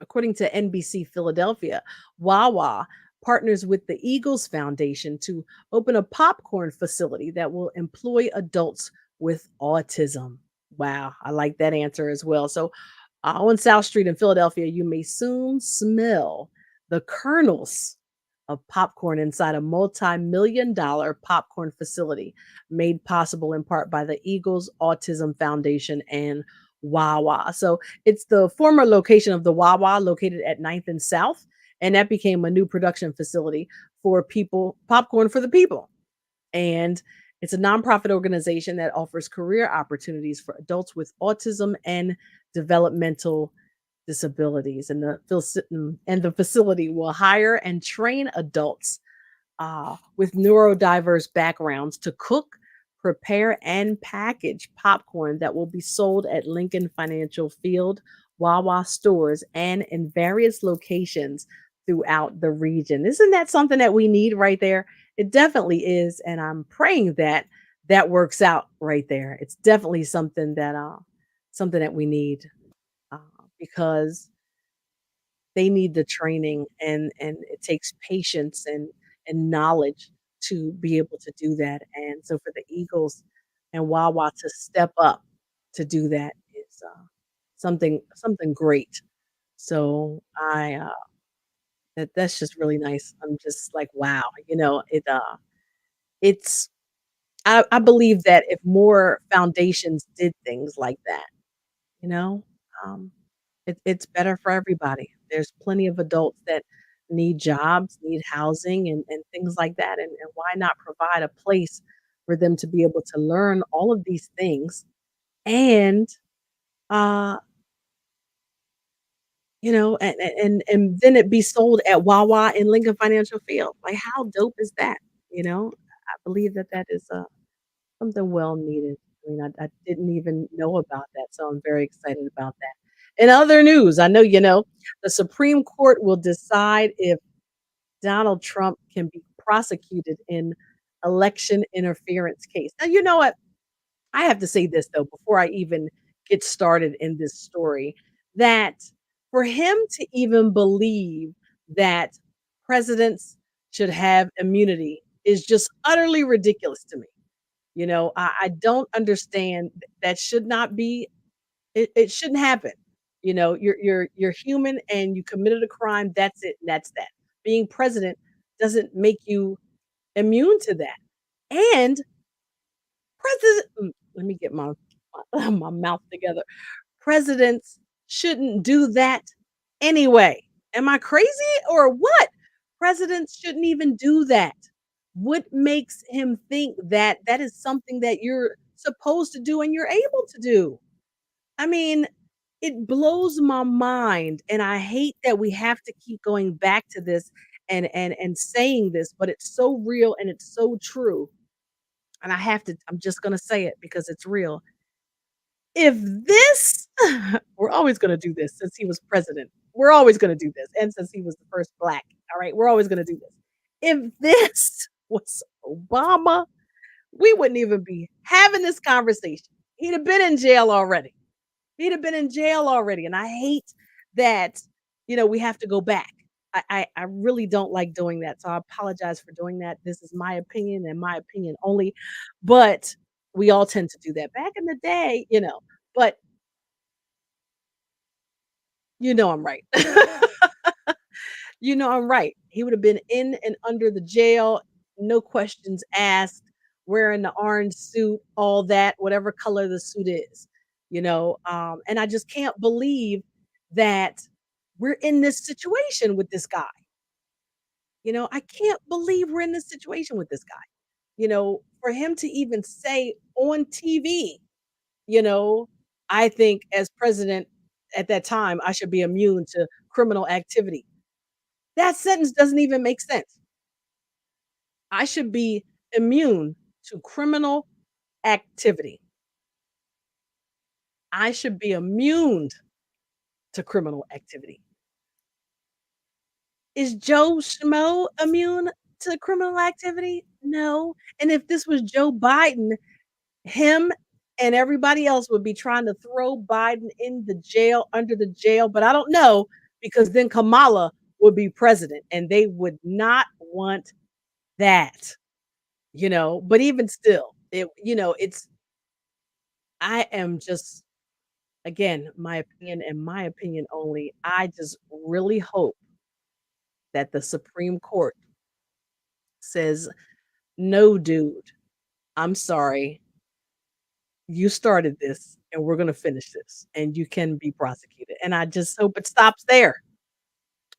according to NBC Philadelphia, Wawa partners with the Eagles Foundation to open a popcorn facility that will employ adults with autism. Wow, I like that answer as well. So, on South Street in Philadelphia, you may soon smell the kernels of popcorn inside a multi-million-dollar popcorn facility made possible in part by the Eagles Autism Foundation and Wawa. So it's the former location of the Wawa located at 9th and South, and that became a new production facility for popcorn for the people. And it's a nonprofit organization that offers career opportunities for adults with autism and developmental disabilities. And the facility will hire and train adults with neurodiverse backgrounds to cook, prepare, and package popcorn that will be sold at Lincoln Financial Field, Wawa stores, and in various locations throughout the region. Isn't that something that we need right there? It definitely is, and I'm praying that that works out right there. It's definitely something that we need because they need the training and it takes patience and knowledge to be able to do that. And so for the Eagles and Wawa to step up to do that is something great. So that's just really nice. I'm just like, wow, it's I believe that if more foundations did things like that, you know, um, it's better for everybody. There's plenty of adults that need jobs, need housing, and things like that. And why not provide a place for them to be able to learn all of these things and, uh, and then it be sold at Wawa in Lincoln Financial Field. Like, how dope is that? I believe that that is something well needed. I mean, I didn't even know about that, so I'm very excited about that. In other news, I know the Supreme Court will decide if Donald Trump can be prosecuted in election interference case. Now, you know what? I have to say this though before I even get started in this story, that for him to even believe that presidents should have immunity is just utterly ridiculous to me. I don't understand. That should not be. It shouldn't happen. You're human and you committed a crime. That's it. And that's that. Being president doesn't make you immune to that. And let me get my my mouth together. Presidents shouldn't do that anyway. Am I crazy or what? Presidents shouldn't even do that. What makes him think that that is something that you're supposed to do and you're able to do? I mean, it blows my mind, and I hate that we have to keep going back to this and saying this, but it's so real and it's so true. And I'm just gonna say it because it's real. If this we're always gonna do this since he was president. We're always gonna do this. And since he was the first black, all right, we're always gonna do this. If this was Obama, we wouldn't even be having this conversation. He'd have been in jail already. He'd have been in jail already. And I hate that, we have to go back. I really don't like doing that. So I apologize for doing that. This is my opinion and my opinion only. But we all tend to do that. Back in the day, but I'm right. I'm right. He would have been in and under the jail, no questions asked, wearing the orange suit, all that, whatever color the suit is, and I just can't believe that we're in this situation with this guy. I can't believe we're in this situation with this guy. For him to even say on TV, I think as president at that time, I should be immune to criminal activity. That sentence doesn't even make sense. I should be immune to criminal activity. I should be immune to criminal activity. Is Joe Schmo immune to criminal activity? No. And if this was Joe Biden, him and everybody else would be trying to throw Biden in the jail, under the jail, but I don't know, because then Kamala would be president and they would not want that, but even still, I am just, again, my opinion and my opinion only. I just really hope that the Supreme Court says, no, dude, I'm sorry. You started this and we're going to finish this and you can be prosecuted. And I just hope it stops there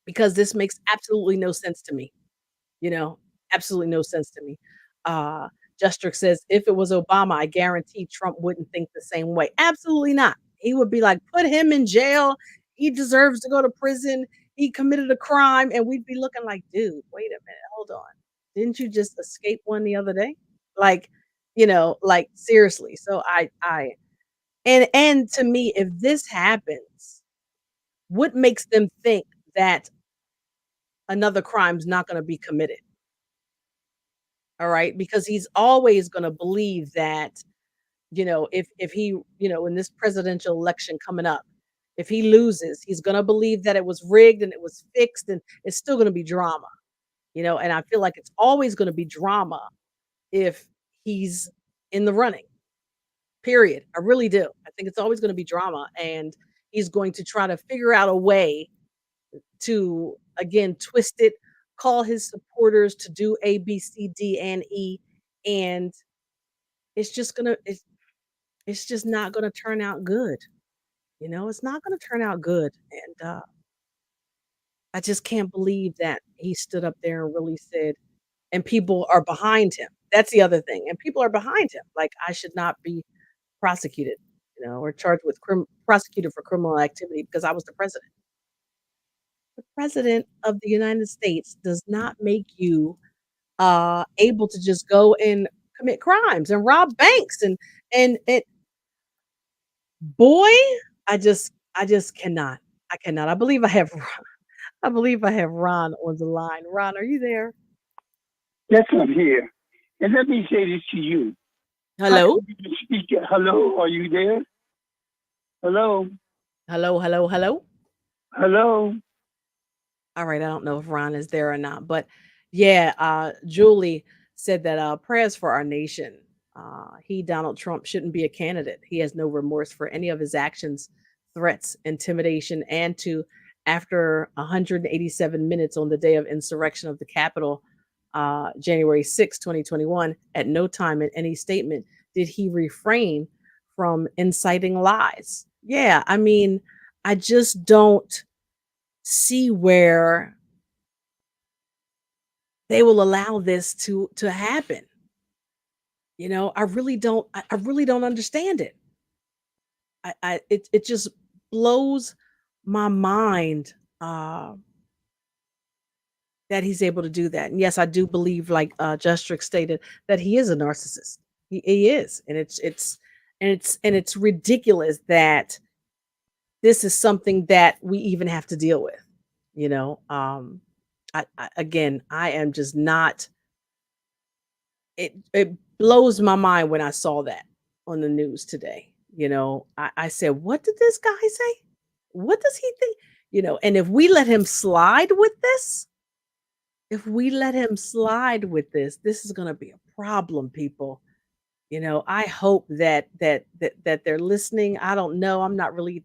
because this makes absolutely no sense to me. Absolutely no sense to me. Justrick says, if it was Obama, I guarantee Trump wouldn't think the same way. Absolutely not. He would be like, put him in jail. He deserves to go to prison. He committed a crime. And we'd be looking like, dude, wait a minute. Hold on. Didn't you just escape one the other day? Like seriously. So and to me, if this happens, what makes them think that another crime's not going to be committed? All right, because he's always going to believe that, if he, in this presidential election coming up, if he loses, he's going to believe that it was rigged and it was fixed and it's still going to be drama, and I feel like it's always going to be drama if he's in the running, period. I really do. I think it's always going to be drama, and he's going to try to figure out a way to, again, twist it, call his supporters to do A, B, C, D, and E, and it's just not gonna turn out good. It's not gonna turn out good, and I just can't believe that he stood up there and really said, and people are behind him. That's the other thing, and people are behind him. Like, I should not be prosecuted, or charged with prosecuted for criminal activity because I was the president. The president of the United States does not make you able to just go and commit crimes and rob banks and boy, I just cannot. I cannot. I believe I have Ron on the line. Ron, are you there? Yes, I'm here. And let me say this to you. Hello? Hello, are you there? Hello? Hello, hello, hello? Hello? All right, I don't know if Ron is there or not, but yeah, Julie said that prayers for our nation. Donald Trump, shouldn't be a candidate. He has no remorse for any of his actions, threats, intimidation, and after 187 minutes on the day of insurrection of the Capitol, January 6, 2021, at no time in any statement did he refrain from inciting lies? Yeah, I mean, I just don't see where they will allow this to happen. You know, I really don't. I really don't understand it. It just blows my mind that he's able to do that. And yes, I do believe, like Justrix stated, that he is a narcissist. He is, and it's ridiculous that this is something that we even have to deal with. You know, again, I am just not. It blows my mind when I saw that on the news today. You know, I said, what did this guy say? What does he think? You know, and if we let him slide with this, this is going to be a problem, people. You know, I hope that they're listening. I don't know. I'm not really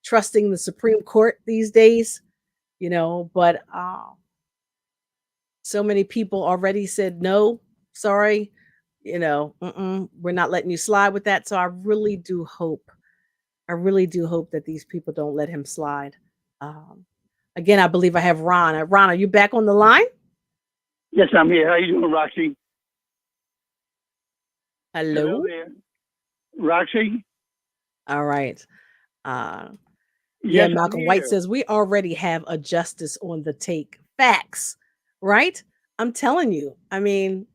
trusting the Supreme Court these days, you know, but so many people already said no, sorry, you know, we're not letting you slide with that. So I really do hope that these people don't let him slide. Again, I believe I have Ron. Ron, are you back on the line? Yes, I'm here. How you doing, Roxy? Hello? there. Roxy? All right. Yes, I'm Malcolm White here. says we already have a justice on the take. Facts, right? I'm telling you. I mean,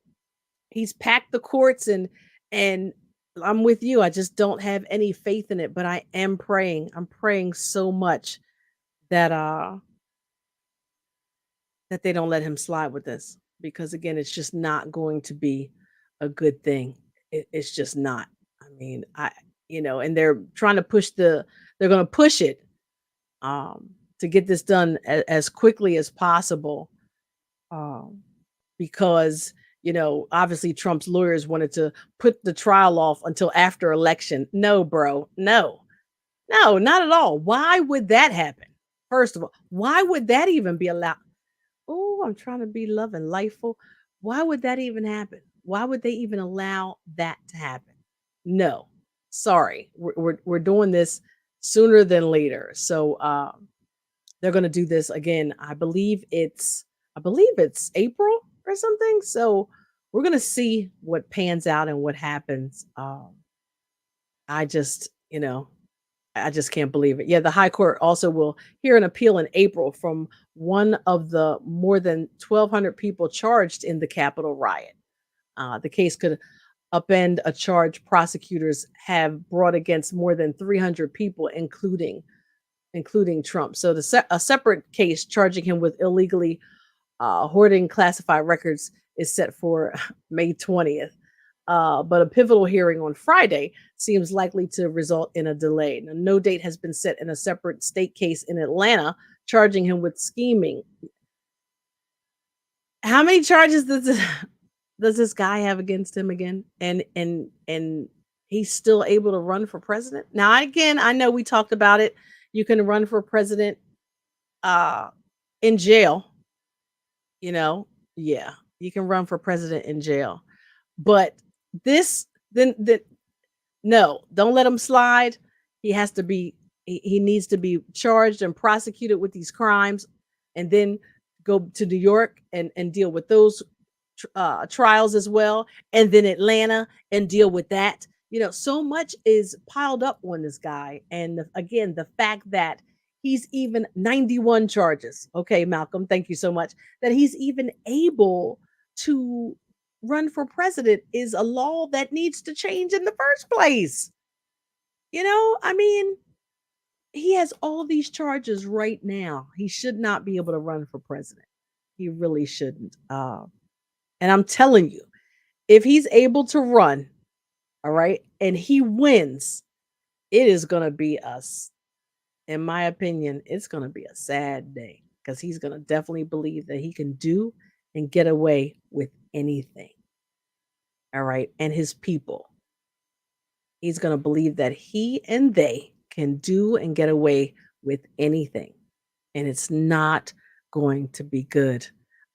he's packed the courts and I'm with you. I just don't have any faith in it, but I am praying. I'm praying so much that that they don't let him slide with this, because again, it's just not going to be a good thing. It's just not. I mean, and they're trying to they're going to push it to get this done as quickly as possible, because obviously Trump's lawyers wanted to put the trial off until after election. No, bro, no, not at all. Why would that happen? First of all, why would that even be allowed? Oh, I'm trying to be love and lifeful. Why would that even happen? Why would they even allow that to happen? No, sorry, we're doing this sooner than later. So they're going to do this again. I believe it's April or something. So we're going to see what pans out and what happens. I just can't believe it. Yeah, the High Court also will hear an appeal in April from one of the more than 1,200 people charged in the Capitol riot. The case could upend a charge prosecutors have brought against more than 300 people, including Trump. So a separate case charging him with illegally hoarding classified records is set for May 20th. But a pivotal hearing on Friday seems likely to result in a delay. Now, no date has been set in a separate state case in Atlanta charging him with scheming. How many charges does this guy have against him again? And he's still able to run for president? Now, again, I know we talked about it. You can run for president in jail. Yeah, you can run for president in jail. But no, don't let him slide. He needs to be charged and prosecuted with these crimes, and then go to New York and deal with those trials as well, and then Atlanta and deal with that. So much is piled up on this guy. And again, the fact that he's even 91 charges. Okay, Malcolm, thank you so much. That he's even able to run for president is a law that needs to change in the first place. I mean, he has all these charges right now. He should not be able to run for president. He really shouldn't. And I'm telling you, if he's able to run, all right, and he wins, it is going to be in my opinion, it's going to be a sad day, because he's going to definitely believe that he can do and get away with anything. All right. And his people, he's going to believe that he and they can do and get away with anything. And it's not going to be good.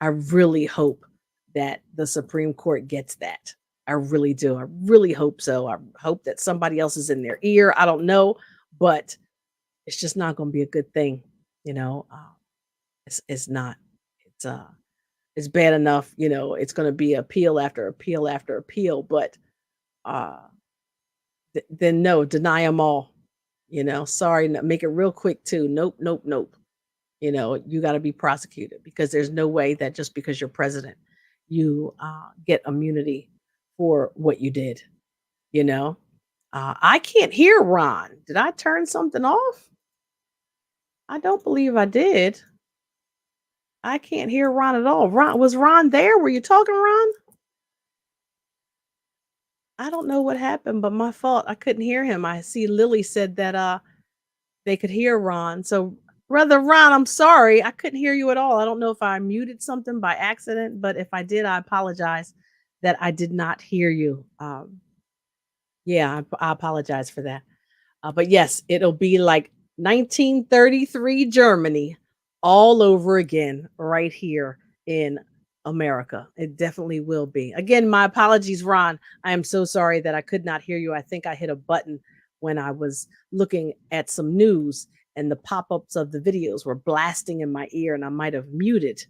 I really hope that the Supreme Court gets that. I really do. I really hope so. I hope that somebody else is in their ear. I don't know, but it's just not going to be a good thing. You know, it's not. It's it's bad enough. You know, it's going to be appeal after appeal after appeal. But uh, then no, deny them all. You know, sorry, make it real quick too. Nope, nope, nope. You know, you got to be prosecuted because there's no way that just because you're president, you get immunity for what you did. You know, I can't hear Ron. Did I turn something off? I don't believe I did. I can't hear Ron at all. Ron, was Ron there? Were you talking, Ron? I don't know what happened, but my fault. I couldn't hear him. I see Lily said that they could hear Ron. So, Brother Ron, I'm sorry. I couldn't hear you at all. I don't know if I muted something by accident, but if I did, I apologize that I did not hear you. Yeah, I apologize for that. But yes, it'll be like 1933 Germany all over again right here in America. It definitely will be. Again, my apologies, Ron. I am so sorry that I could not hear you. I think I hit a button when I was looking at some news and the pop-ups of the videos were blasting in my ear and I might have muted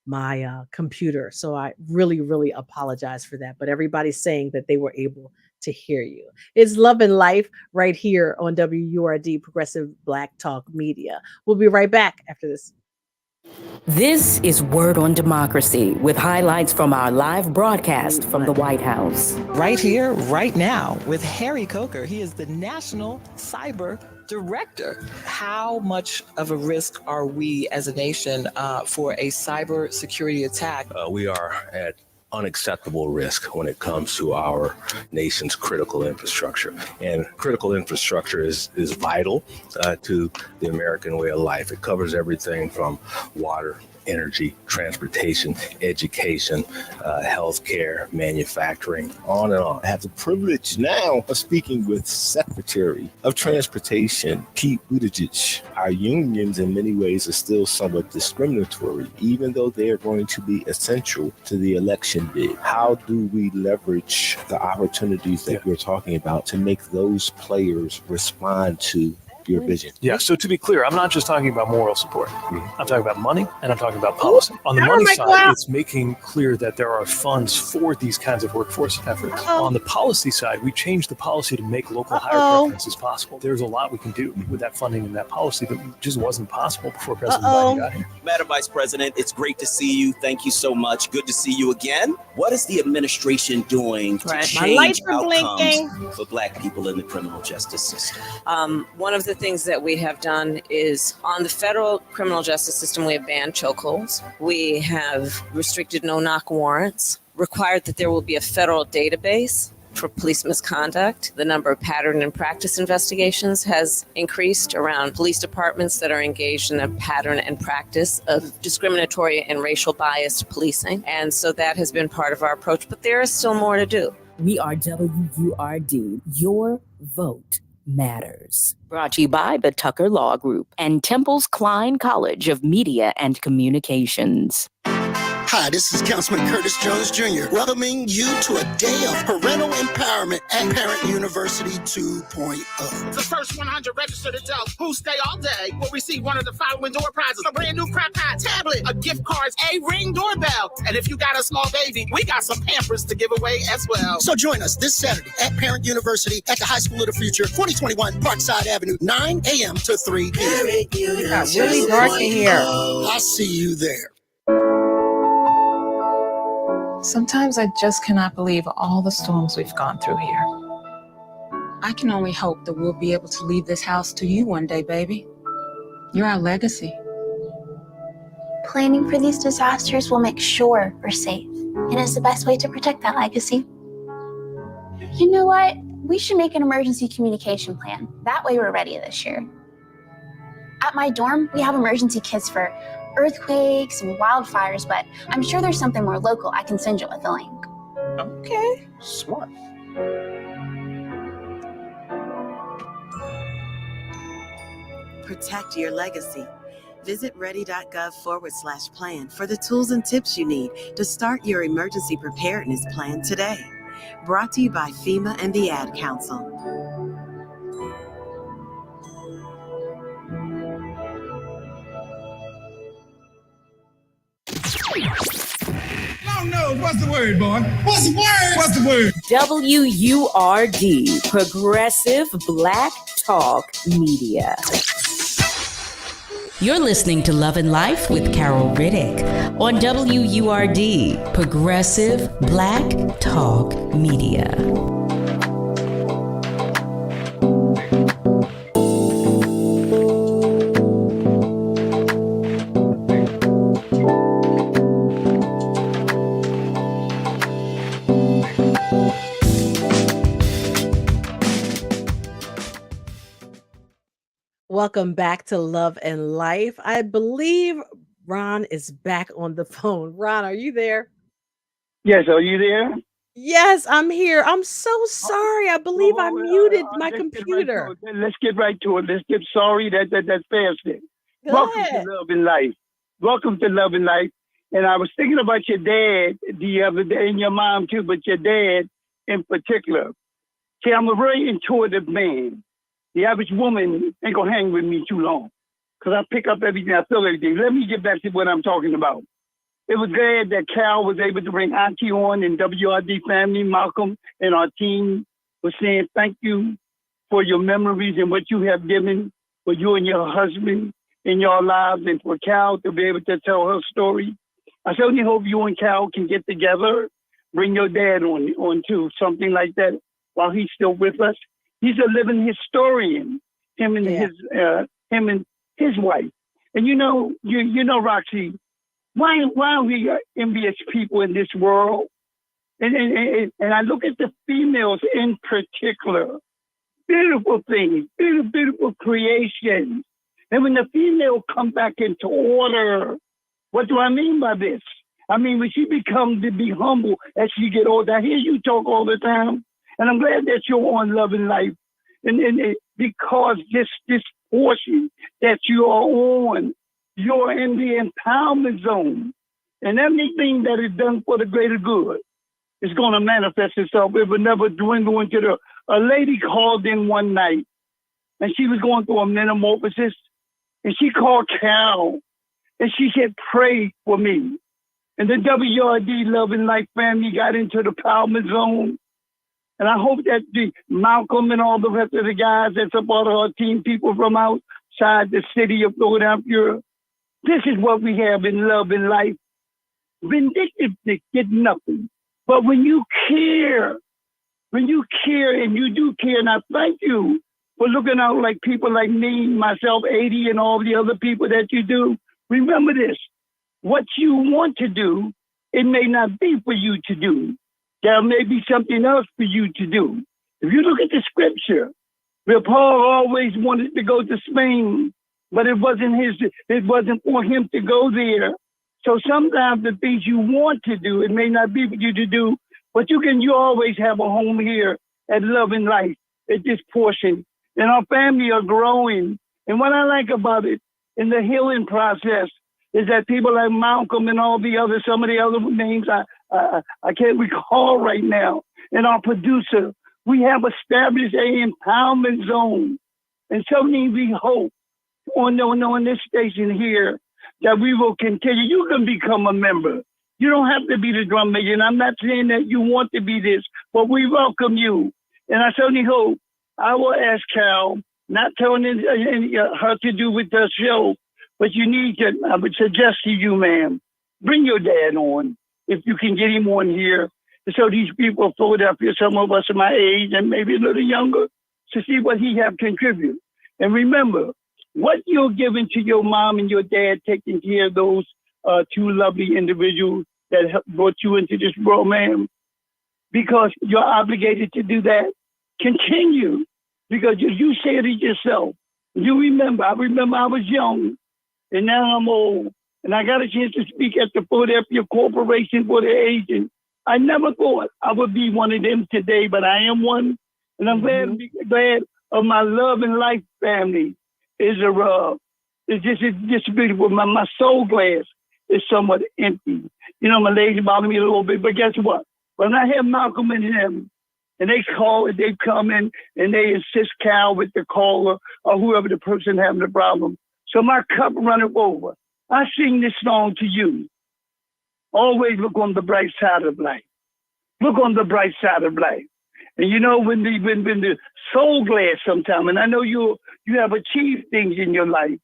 my computer. So I really, really apologize for that. But everybody's saying that they were able to hear you. It's Love and Life right here on WURD Progressive Black Talk Media. We'll be right back after this. This is Word on Democracy with highlights from our live broadcast from the White House. Right here, right now, with Harry Coker. He is the National Cyber Director. How much of a risk are we as a nation for a cyber security attack? We are at unacceptable risk when it comes to our nation's critical infrastructure. And critical infrastructure is vital to the American way of life. It covers everything from water, energy, transportation, education, healthcare, manufacturing, on and on. I have the privilege now of speaking with Secretary of Transportation, Pete Buttigieg. Our unions in many ways are still somewhat discriminatory, even though they are going to be essential to the election bid. How do we leverage the opportunities that we're talking about to make those players respond to your vision? Yeah, so to be clear, I'm not just talking about moral support. I'm talking about money and I'm talking about policy. On the money side, it's making clear that there are funds for these kinds of workforce efforts. On the policy side, we changed the policy to make local hire preferences possible. There's a lot we can do with that funding and that policy that just wasn't possible before President Biden got here. Madam Vice President, it's great to see you. Thank you so much. Good to see you again. What is the administration doing to change outcomes for Black people in the criminal justice system? One of the things that we have done is on the federal criminal justice system, we have banned chokeholds. We have restricted no-knock warrants, required that there will be a federal database for police misconduct. The number of pattern and practice investigations has increased around police departments that are engaged in a pattern and practice of discriminatory and racial biased policing. And so that has been part of our approach, but there is still more to do. We are WURD. Your vote matters. Brought to you by the Tucker Law Group and Temple's Klein College of Media and Communications. Hi, this is Councilman Curtis Jones Jr. welcoming you to a day of parental empowerment at Parent University 2.0. The first 100 registered adults who stay all day will receive one of the following door prizes: a brand new crap pad, tablet, a gift card, a Ring doorbell. And if you got a small baby, we got some Pampers to give away as well. So join us this Saturday at Parent University at the High School of the Future, 2021 Parkside Avenue, 9 a.m. to 3 p.m. It got really dark in here. I'll see you there. Sometimes I just cannot believe all the storms we've gone through here. I can only hope that we'll be able to leave this house to you one day, baby. You're our legacy. Planning for these disasters will make sure we're safe, and it's the best way to protect that legacy. You know what? We should make an emergency communication plan. That way we're ready this year. At my dorm, we have emergency kits for earthquakes and wildfires, but I'm sure there's something more local I can send you with a link. Okay. Smart. Protect your legacy. Visit ready.gov/plan for the tools and tips you need to start your emergency preparedness plan today. Brought to you by FEMA and the Ad Council. Long nose, what's the word, boy? What's the word? What's the word? WURD, Progressive Black Talk Media. You're listening to Love and Life with Carol Riddick on WURD, Progressive Black Talk Media. Welcome back to Love and Life. I believe Ron is back on the phone. Ron, are you there? Yes, are you there? Yes, I'm here. I'm so sorry. I believe I muted my computer. Let's get right to it. Let's get sorry. That's fasting. Welcome to Love and Life. Welcome to Love and Life. And I was thinking about your dad the other day, and your mom too, but your dad in particular. See, I'm a very intuitive man. The average woman ain't gonna hang with me too long because I pick up everything, I feel everything. Let me get back to what I'm talking about. It was glad that Cal was able to bring Auntie on and WRD family, Malcolm, and our team was saying thank you for your memories and what you have given for you and your husband in your lives, and for Cal to be able to tell her story. I certainly hope you and Cal can get together, bring your dad on too, something like that while he's still with us. He's a living historian, him and his wife. And you know, Roxy, why are we envious people in this world? And I look at the females in particular, beautiful things, beautiful creations. And when the female come back into order, what do I mean by this? I mean, when she becomes to be humble as she get older. I hear you talk all the time. And I'm glad that you're on Love and Life. And because this portion that you are on, you're in the empowerment zone. And everything that is done for the greater good is going to manifest itself. It will never dwindle into a lady called in one night, and she was going through a metamorphosis, and she called Cal, and she said, pray for me. And the WRD Love and Life family got into the empowerment zone. And I hope that the Malcolm and all the rest of the guys that's a part of our team, people from outside the city of Philadelphia, this is what we have in Love and Life. Vindictiveness, get nothing. But when you care and you do care, and I thank you for looking out like people like me, myself, 80, and all the other people that you do, remember this. What you want to do, it may not be for you to do. There may be something else for you to do. If you look at the scripture, where Paul always wanted to go to Spain, but it wasn't for him to go there. So sometimes the things you want to do, it may not be for you to do, but you always have a home here at Love and Life at this portion. And our family are growing. And what I like about it in the healing process is that people like Malcolm and some of the other names I can't recall right now, and our producer, we have established an empowerment zone. And certainly we hope on this station here that we will continue. You can become a member. You don't have to be the drum major. And I'm not saying that you want to be this, but we welcome you. And I certainly hope I will ask Cal, not telling her to do with the show, but I would suggest to you, ma'am, bring your dad on if you can get him on here. So these people of Philadelphia, some of us are my age and maybe a little younger, to see what he have contributed. And remember, what you're giving to your mom and your dad, taking care of those two lovely individuals that brought you into this world, ma'am, because you're obligated to do that. Continue, because you said it yourself. You remember, I was young, and now I'm old, and I got a chance to speak at the Philadelphia Corporation for the Aging. I never thought I would be one of them today, but I am one, and I'm glad of my Love and Life family. It's just beautiful. My soul glass is somewhat empty. You know, my legs bother me a little bit, but guess what? When I hear Malcolm and him, and they come in and they assist Cal with the caller or whoever the person having the problem. So my cup runneth over. I sing this song to you. Always look on the bright side of life. Look on the bright side of life. And you know, when the soul glass sometime, and I know you have achieved things in your life,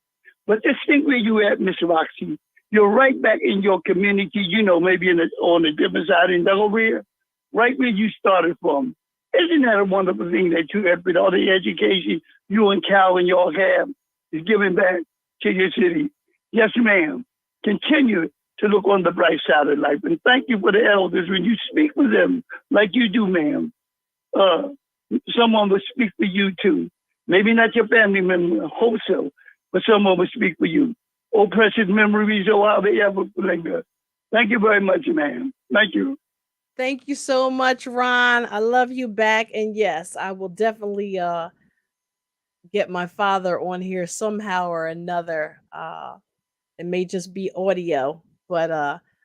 but just think where you at, Miss Roxy. You're right back in your community, you know, maybe on a different side in Delaware, right where you started from. Isn't that a wonderful thing that you have with all the education you and Cal and y'all have is giving back to your city? Yes, ma'am. Continue to look on the bright side of life. And thank you for the elders when you speak with them like you do, ma'am. Someone will speak for you too. Maybe not your family member, hope so, but someone will speak for you. Oh, precious memories, oh, how they ever linger. Thank you very much, ma'am. Thank you. Thank you so much, Ron. I love you back. And yes, I will definitely get my father on here somehow or another. It may just be audio, but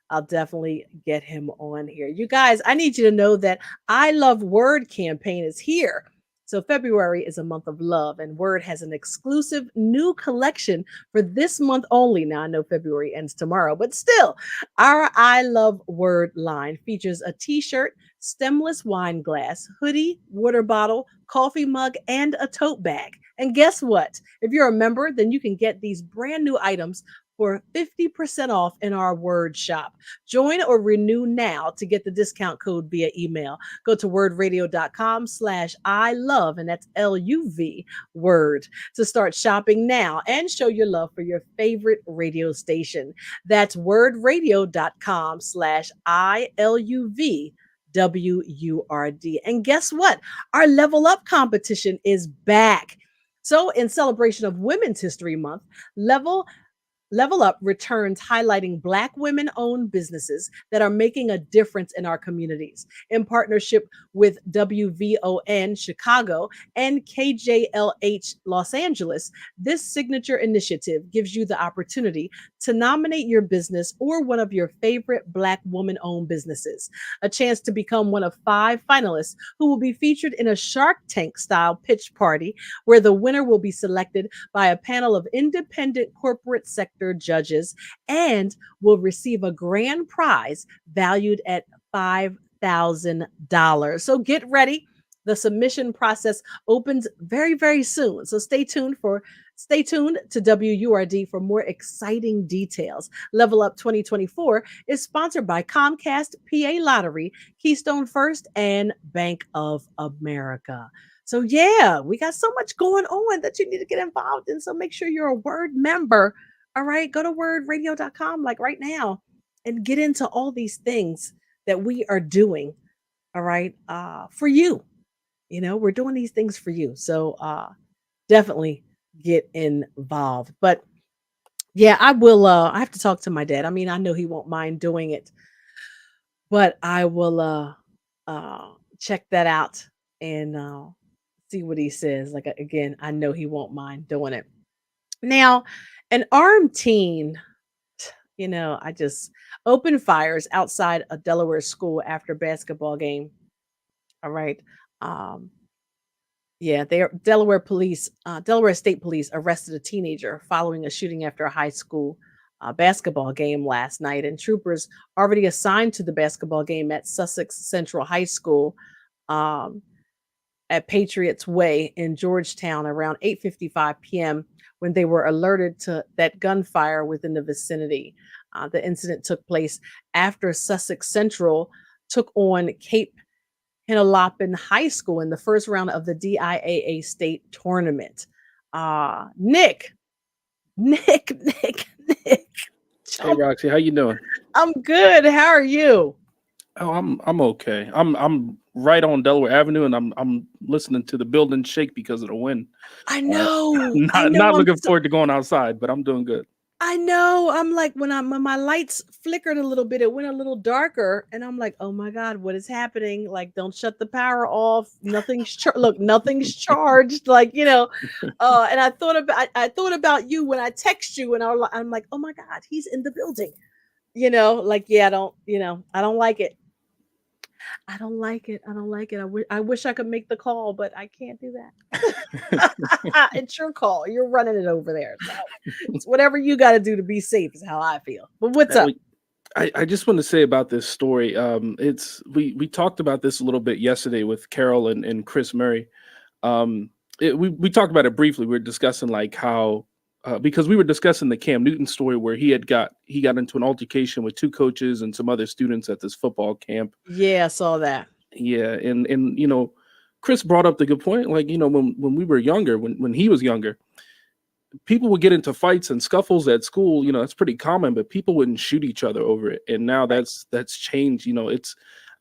I'll definitely get him on here. You guys, I need you to know that I Love Word campaign is here. So February is a month of love, and Word has an exclusive new collection for this month only. Now, I know February ends tomorrow, but still, our I Love Word line features a t-shirt, stemless wine glass, hoodie, water bottle, coffee mug, and a tote bag. And guess what? If you're a member, then you can get these brand new items for 50% off in our Word shop. Join or renew now to get the discount code via email. Go to wordradio.com/I-love, and that's LUV Word, to start shopping now and show your love for your favorite radio station. That's wordradio.com/ILUV. WURD. And guess what? Our Level Up competition is back. So, in celebration of Women's History Month, Level Up returns highlighting Black women-owned businesses that are making a difference in our communities. In partnership with WVON Chicago and KJLH Los Angeles, this signature initiative gives you the opportunity to nominate your business or one of your favorite Black woman-owned businesses. A chance to become one of 5 finalists who will be featured in a Shark Tank-style pitch party, where the winner will be selected by a panel of independent corporate sector judges and will receive a grand prize valued at $5,000. So get ready. The submission process opens very, very soon. So stay tuned to WURD for more exciting details. Level Up 2024 is sponsored by Comcast, PA Lottery, Keystone First, and Bank of America. So yeah, we got so much going on that you need to get involved in. So make sure you're a Word member. All right, go to wordradio.com like right now and get into all these things that we are doing. All right, for you. You know, we're doing these things for you. So definitely get involved. But yeah, I will. I have to talk to my dad. I mean, I know he won't mind doing it, but I will check that out and see what he says. Like, again, I know he won't mind doing it. Now, an armed teen, you know, I just opened fires outside a Delaware school after basketball game. All right. Yeah, Delaware State Police arrested a teenager following a shooting after a high school basketball game last night, and troopers already assigned to the basketball game at Sussex Central High School at Patriots Way in Georgetown around 8:55 p.m. when they were alerted to that gunfire within the vicinity. The incident took place after Sussex Central took on Cape Henlopen High School in the first round of the DIAA state tournament. Nick. Hey Roxy, how you doing? I'm good. How are you? Oh, I'm okay. I'm right on Delaware Avenue, and I'm listening to the building shake because of the wind. I know. Not looking forward to going outside, but I'm doing good. I know. I'm like, when my lights flickered a little bit, it went a little darker, and I'm like, oh my God, what is happening? Like, don't shut the power off. Nothing's charged. Like, you know. And I thought about you when I text you, and I'm like, oh my God, he's in the building. You know, like, yeah, I don't like it. I don't like it. I don't like it. I wish I could make the call, but I can't do that. It's your call. You're running it over there. So it's whatever you got to do to be safe is how I feel. But what's up? I just want to say about this story. It's we talked about this a little bit yesterday with Carol and Chris Murray. We talked about it briefly. We were discussing like how because we were discussing the Cam Newton story where he got into an altercation with two coaches and some other students at this football camp. Yeah, I saw that. Yeah, and you know, Chris brought up the good point. Like, you know, when we were younger, when he was younger, people would get into fights and scuffles at school. You know, that's pretty common, but people wouldn't shoot each other over it. And now that's changed. You know,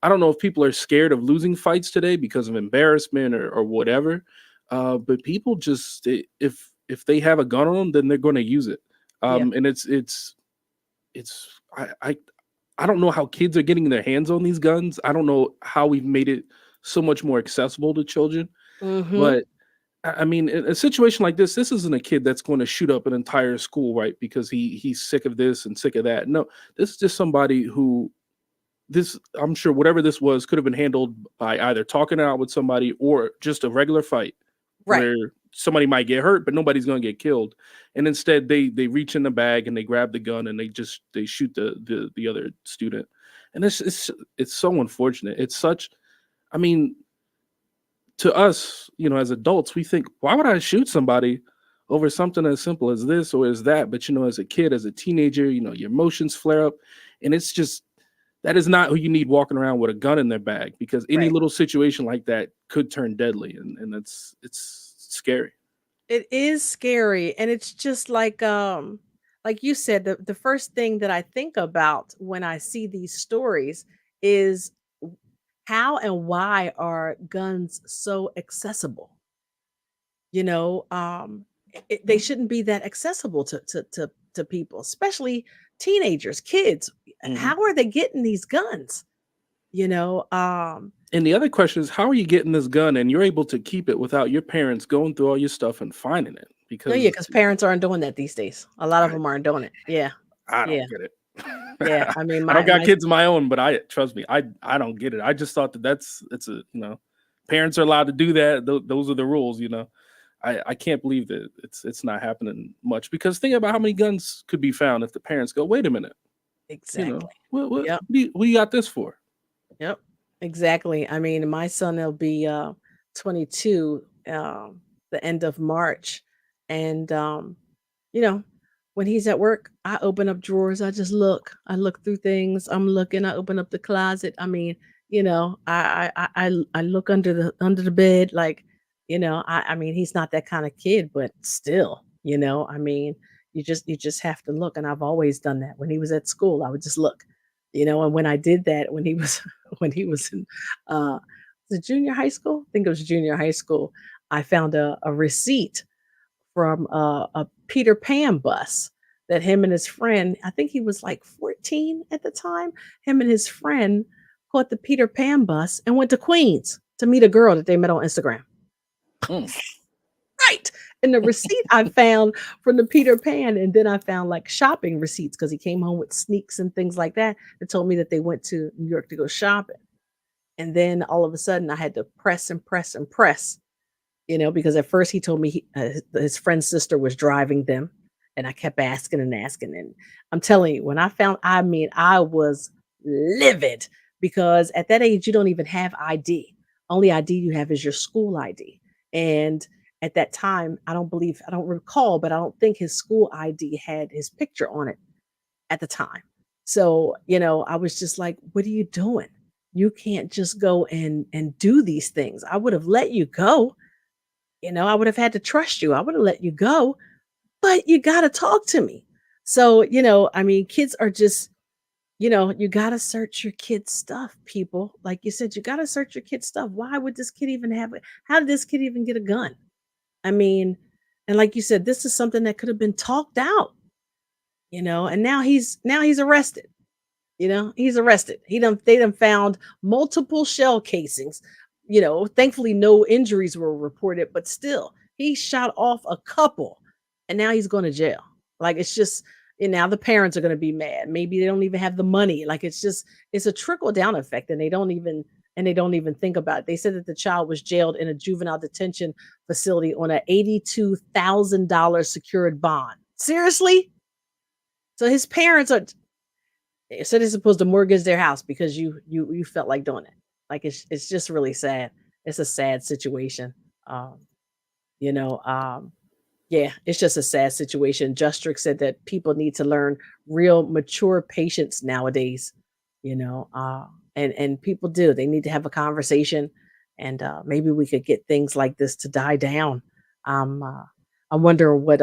I don't know if people are scared of losing fights today because of embarrassment or whatever. But people just if they have a gun on them, then they're going to use it. And I don't know how kids are getting their hands on these guns. I don't know how we've made it so much more accessible to children. But I mean, in a situation like this isn't a kid that's going to shoot up an entire school, right? Because he's sick of this and sick of that. No, this is just somebody who I'm sure whatever this was could have been handled by either talking it out with somebody or just a regular fight. Right. Where somebody might get hurt, but nobody's going to get killed. And instead they reach in the bag and they grab the gun and they shoot the other student. And it's so unfortunate. It's such, I mean, to us, you know, as adults, we think, why would I shoot somebody over something as simple as this or as that? But, you know, as a kid, as a teenager, you know, your emotions flare up. And it's just, that is not who you need walking around with a gun in their bag, because any little situation like that could turn deadly. And it's scary. It is scary. And it's just like you said, the first thing that I think about when I see these stories is how and why are guns so accessible? You know, they shouldn't be that accessible to people, especially teenagers, kids. How are they getting these guns? You know, and the other question is, how are you getting this gun and you're able to keep it without your parents going through all your stuff and finding it? Because parents aren't doing that these days. A lot of them aren't doing it. Yeah. I don't get it. Yeah, I mean, I don't got kids of my own, but trust me, I don't get it. I just thought it's a, you know, parents are allowed to do that. Those are the rules, you know. I can't believe that it's not happening much, because think about how many guns could be found if the parents go, wait a minute. Exactly. You know, what you got this for? Yep. Exactly. I mean, my son will be 22 the end of March, and you know, when he's at work, I open up drawers. I look through things. I'm looking. I open up the closet. I mean, you know, I look under the bed, like, you know, I mean, he's not that kind of kid, but still, you know, I mean, you just have to look. And I've always done that. When he was at school, I would just look, you know. And when I did that, when he was in the junior high school, I think it was junior high school, I found a receipt from a Peter Pan bus that him and his friend, I think he was like 14 at the time, him and his friend caught the Peter Pan bus and went to Queens to meet a girl that they met on Instagram. Right. And the receipt I found from the Peter Pan, and then I found like shopping receipts, because he came home with sneaks and things like that. That told me that they went to New York to go shopping. And then all of a sudden I had to press, you know, because at first he told me his friend's sister was driving them. And I kept asking. And I'm telling you, when I found, I mean, I was livid, because at that age, you don't even have ID. Only ID you have is your school ID. And at that time, I don't recall, but I don't think his school ID had his picture on it at the time. So, you know, I was just like, what are you doing? You can't just go and do these things. I would have let you go. You know, I would have had to trust you. I would have let you go, but you got to talk to me. So, you know, I mean, kids are just, you know, you got to search your kid's stuff, people. Like you said, you got to search your kid's stuff. Why would this kid even have it? How did this kid even get a gun? I mean, and like you said, this is something that could have been talked out, you know, and now he's arrested. You know, he's arrested. They done found multiple shell casings. You know, thankfully no injuries were reported, but still he shot off a couple and now he's going to jail. Like, it's just, And now the parents are going to be mad. Maybe they don't even have the money. Like it's a trickle down effect, and they don't even think about it. They said that the child was jailed in a juvenile detention facility on a $82,000 secured bond. Seriously? So his parents said they're supposed to mortgage their house because you felt like doing it. Like it's just really sad. It's a sad situation. You know, yeah, it's just a sad situation. Justrick said that people need to learn real mature patience nowadays, you know, and people do. They need to have a conversation, and maybe we could get things like this to die down. I'm wondering what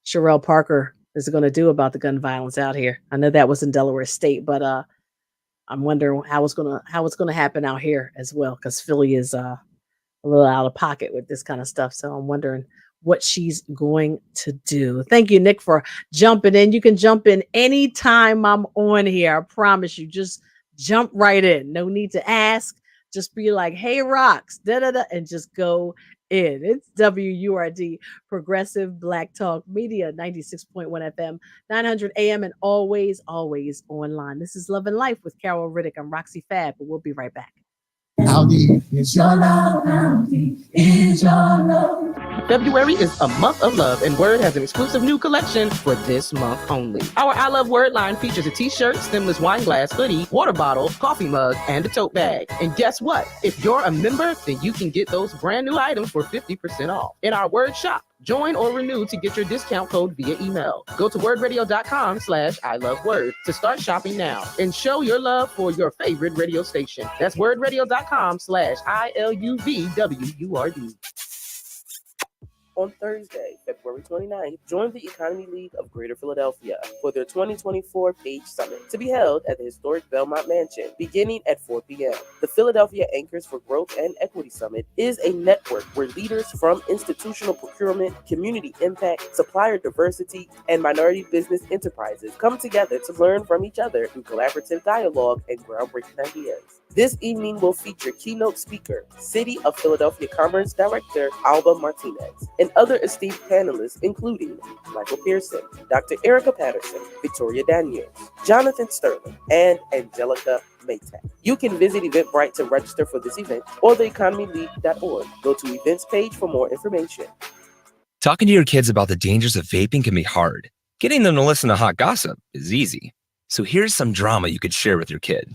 Sherelle Parker is going to do about the gun violence out here. I know that was in Delaware State, but I'm wondering how it's going to happen out here as well, because Philly is a little out of pocket with this kind of stuff. So I'm wondering what she's going to do. Thank you, Nick, for jumping in. You can jump in anytime I'm on here. I promise you, just jump right in. No need to ask. Just be like, hey, rocks, da-da-da, and just go in. It's WURD, Progressive Black Talk Media, 96.1 FM, 900 AM, and always, always online. This is Love and Life with Carol Riddick. I'm Roxy Fab, but we'll be right back. How deep is your love? How deep is your love? February is a month of love, and Word has an exclusive new collection for this month only. Our I Love Word line features a t-shirt, stemless wine glass, hoodie, water bottle, coffee mug, and a tote bag. And guess what? If you're a member, then you can get those brand new items for 50% off in our Word shop. Join or renew to get your discount code via email. Go to wordradio.com/ILoveWord to start shopping now and show your love for your favorite radio station. That's wordradio.com/ILUVWURD. On Thursday, February 29th, join the Economy League of Greater Philadelphia for their 2024 Page Summit, to be held at the historic Belmont Mansion, beginning at 4 p.m. The Philadelphia Anchors for Growth and Equity Summit is a network where leaders from institutional procurement, community impact, supplier diversity, and minority business enterprises come together to learn from each other through collaborative dialogue and groundbreaking ideas. This evening will feature keynote speaker, City of Philadelphia Commerce Director Alba Martinez, and other esteemed panelists, including Michael Pearson, Dr. Erica Patterson, Victoria Daniels, Jonathan Sterling, and Angelica Maytag. You can visit Eventbrite to register for this event or theeconomyleague.org. Go to events page for more information. Talking to your kids about the dangers of vaping can be hard. Getting them to listen to hot gossip is easy. So here's some drama you could share with your kid.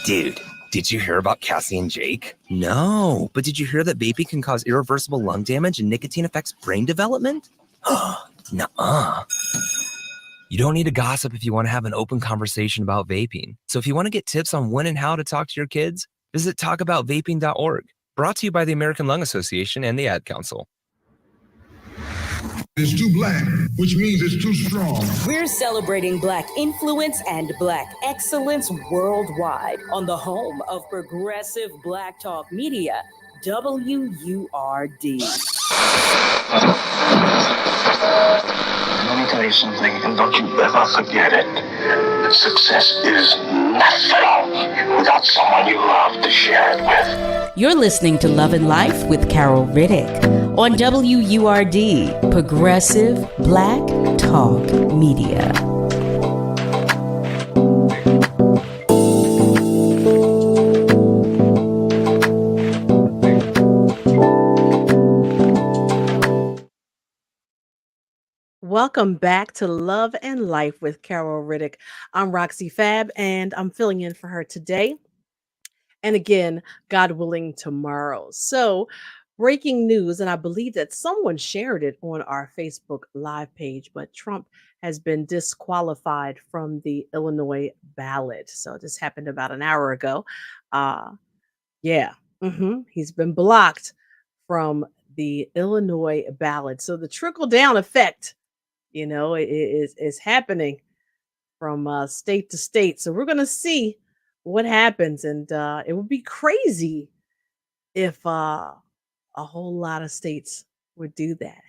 Dude, did you hear about Cassie and Jake? No, but did you hear that vaping can cause irreversible lung damage and nicotine affects brain development? Nuh-uh. You don't need to gossip if you want to have an open conversation about vaping. So if you want to get tips on when and how to talk to your kids, visit talkaboutvaping.org. Brought to you by the American Lung Association and the Ad Council. It's too black, which means it's too strong. We're celebrating Black influence and Black excellence worldwide on the home of Progressive Black Talk Media, WURD. Let me tell you something, and don't you ever forget it. Success is nothing without someone you love to share it with. You're listening to Love and Life with Carol Riddick on WURD, Progressive Black Talk Media. Welcome back to Love and Life with Carol Riddick. I'm Roxy Fab, and I'm filling in for her today. And again, God willing, tomorrow. So, breaking news, and I believe that someone shared it on our Facebook Live page, but Trump has been disqualified from the Illinois ballot. So, this happened about an hour ago. He's been blocked from the Illinois ballot. So, the trickle down effect, is happening from state to state. So we're going to see what happens. And it would be crazy if a whole lot of states would do that.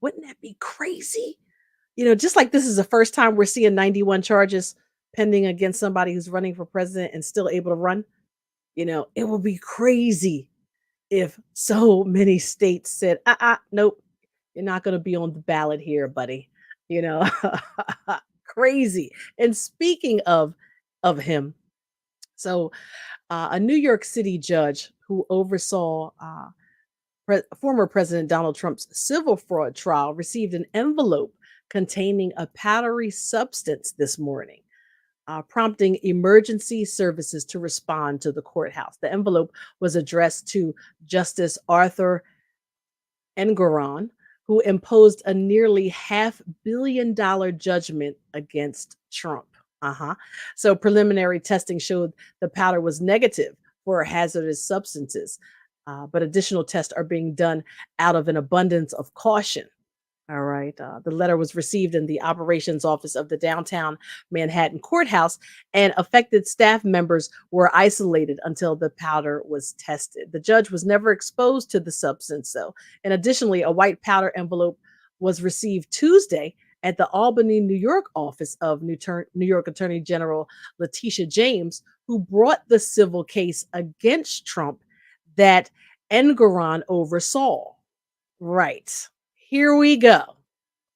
Wouldn't that be crazy? Just like this is the first time we're seeing 91 charges pending against somebody who's running for president and still able to run. It would be crazy if so many states said, nope. You're not going to be on the ballot here, buddy. you know, crazy. And speaking of him, so a New York City judge who oversaw former President Donald Trump's civil fraud trial received an envelope containing a powdery substance this morning, prompting emergency services to respond to the courthouse. The envelope was addressed to Justice Arthur Engoron, who imposed a nearly $500 million judgment against Trump. So preliminary testing showed the powder was negative for hazardous substances, but additional tests are being done out of an abundance of caution. All right. The letter was received in the operations office of the downtown Manhattan courthouse, and affected staff members were isolated until the powder was tested. The judge was never exposed to the substance, though. And additionally, a white powder envelope was received Tuesday at the Albany, New York office of New York Attorney General Letitia James, who brought the civil case against Trump that Engoron oversaw. Right. Here we go.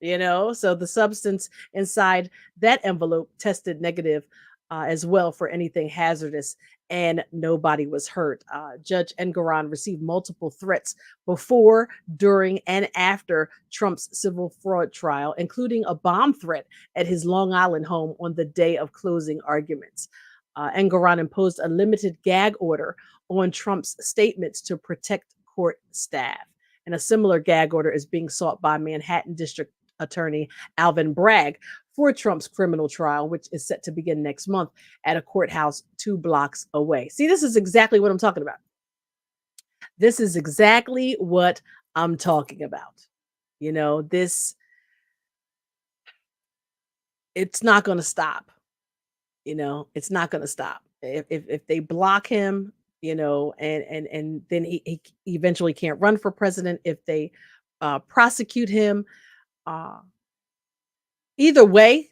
So the substance inside that envelope tested negative as well for anything hazardous, and nobody was hurt. Judge Engoron received multiple threats before, during, and after Trump's civil fraud trial, including a bomb threat at his Long Island home on the day of closing arguments. Engoron imposed a limited gag order on Trump's statements to protect court staff. And a similar gag order is being sought by Manhattan District Attorney Alvin Bragg for Trump's criminal trial, which is set to begin next month at a courthouse 2 blocks away. See, this is exactly what I'm talking about. This is exactly what I'm talking about. It's not going to stop. It's not going to stop. If they block him, and then he eventually can't run for president. If they prosecute him, either way,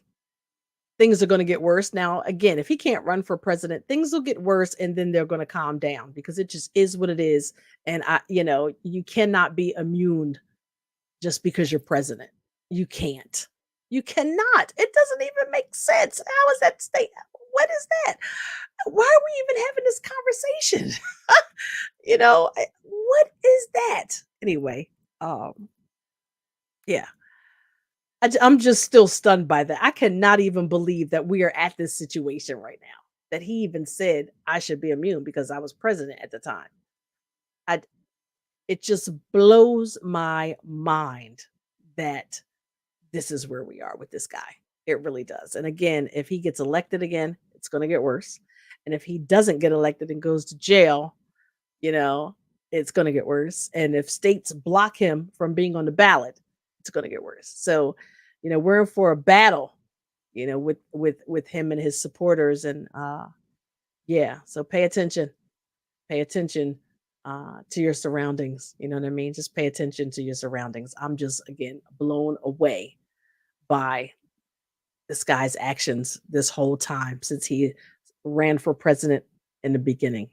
things are going to get worse. Now, again, if he can't run for president, things will get worse, and then they're going to calm down, because it just is what it is. And you cannot be immune just because you're president. You can't. You cannot. It doesn't even make sense. How is that state? What is that? Why are we even having this conversation? What is that? Anyway, yeah. I'm just still stunned by that. I cannot even believe that we are at this situation right now, that he even said I should be immune because I was president at the time. It just blows my mind that this is where we are with this guy. It really does. And again, if he gets elected again, it's going to get worse. And if he doesn't get elected and goes to jail, it's going to get worse. And if states block him from being on the ballot, it's going to get worse. So, we're in for a battle, with him and his supporters. And so pay attention to your surroundings. You know what I mean? Just pay attention to your surroundings. I'm just, again, blown away by this guy's actions this whole time since he ran for president in the beginning.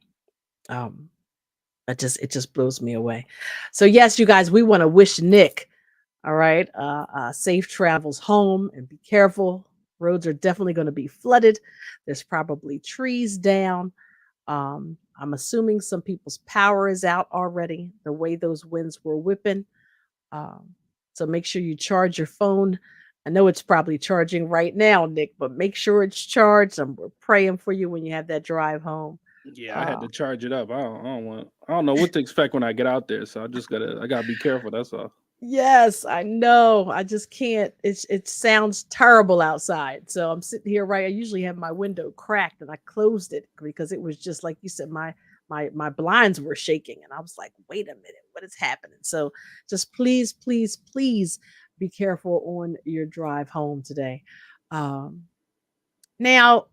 It just blows me away. So yes, you guys, we want to wish Nick, all right, safe travels home, and be careful. Roads are definitely going to be flooded. There's probably trees down. I'm assuming some people's power is out already, the way those winds were whipping. So make sure you charge your phone. I know it's probably charging right now, Nick, but make sure it's charged. We're praying for you when you have that drive home. Yeah, I had to charge it up. I don't know what to expect when I get out there, so I gotta be careful. That's all. Yes, I know. I just can't. It sounds terrible outside. So I'm sitting here, right? I usually have my window cracked, and I closed it because it was just like you said, my blinds were shaking, and I was like, wait a minute, what is happening? So just please, please, please be careful on your drive home today. Now,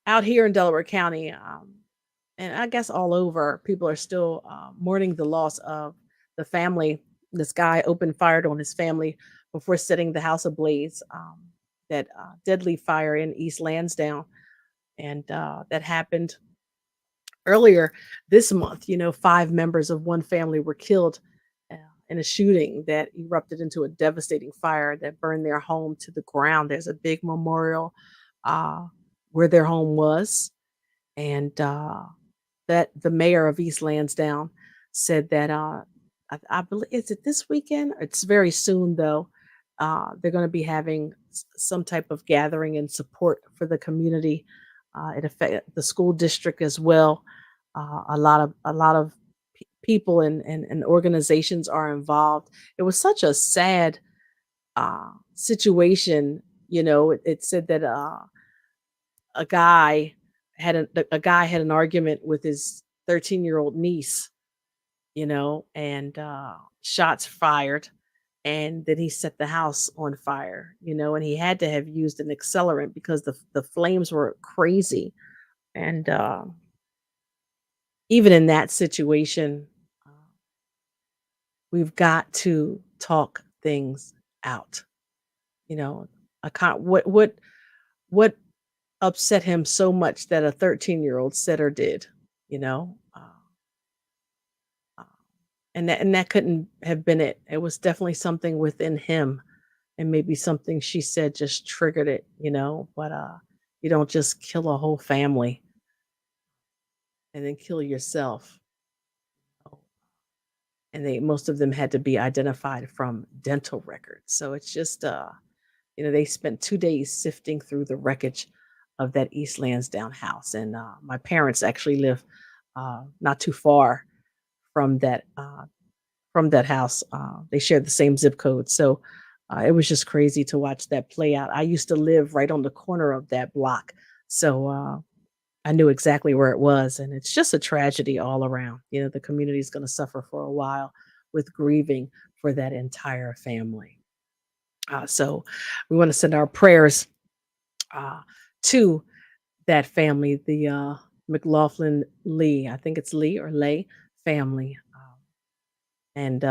out here in Delaware County, and I guess all over, people are still mourning the loss of the family. This guy opened fire on his family before setting the house ablaze. That deadly fire in East Lansdowne, and that happened earlier this month. 5 members of one family were killed in a shooting that erupted into a devastating fire that burned their home to the ground. There's a big memorial uh, where their home was, and that the mayor of East Lansdowne said that I believe, is it this weekend? It's very soon though. They're going to be having some type of gathering and support for the community. It affect the school district as well. A lot of people and organizations are involved. It was such a sad situation. It said that a guy had an argument with his 13-year-old niece, and shots fired, and then he set the house on fire, and he had to have used an accelerant because the flames were crazy. And even in that situation, we've got to talk things out. I can't, what upset him so much that a 13-year-old said or did, you know? And that couldn't have been it. It was definitely something within him, and maybe something she said just triggered it, but you don't just kill a whole family and then kill yourself. And most of them had to be identified from dental records. So it's just they spent 2 days sifting through the wreckage of that East Lansdowne house. And my parents actually live not too far from that house. They shared the same zip code. So it was just crazy to watch that play out. I used to live right on the corner of that block. So I knew exactly where it was. And it's just a tragedy all around. The community is going to suffer for a while with grieving for that entire family. So we want to send our prayers to that family, the McLaughlin Lee, I think it's Lee or Lay family, and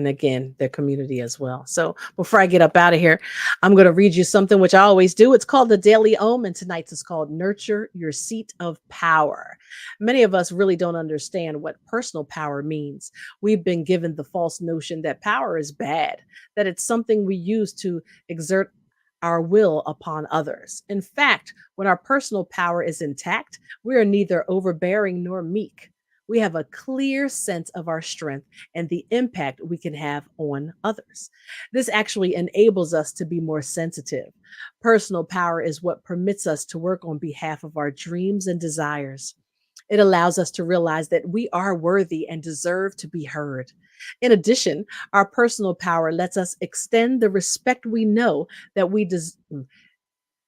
again their community as well. So before I get up out of here, I'm going to read you something which I always do. It's called the Daily Ohm, and tonight's is called Nurture Your Seat of Power. Many of us really don't understand what personal power means. We've been given the false notion that power is bad, that it's something we use to exert our will upon others. In fact, when our personal power is intact, we are neither overbearing nor meek. We have a clear sense of our strength and the impact we can have on others. This actually enables us to be more sensitive. Personal power is what permits us to work on behalf of our dreams and desires. It allows us to realize that we are worthy and deserve to be heard. In addition, our personal power lets us extend the respect we know that we deserve.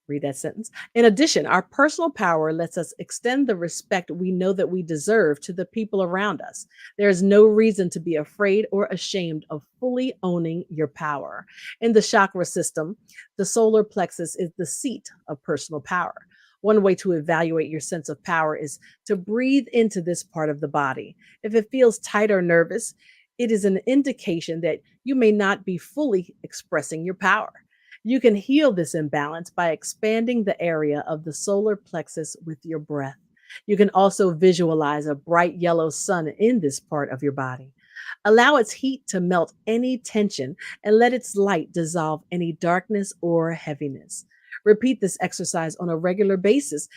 Read that sentence. In addition, our personal power lets us extend the respect we know that we deserve to the people around us. There is no reason to be afraid or ashamed of fully owning your power. In the chakra system, the solar plexus is the seat of personal power. One way to evaluate your sense of power is to breathe into this part of the body. If it feels tight or nervous, it is an indication that you may not be fully expressing your power. You can heal this imbalance by expanding the area of the solar plexus with your breath. You can also visualize a bright yellow sun in this part of your body. Allow its heat to melt any tension and let its light dissolve any darkness or heaviness. Repeat this exercise on a regular basis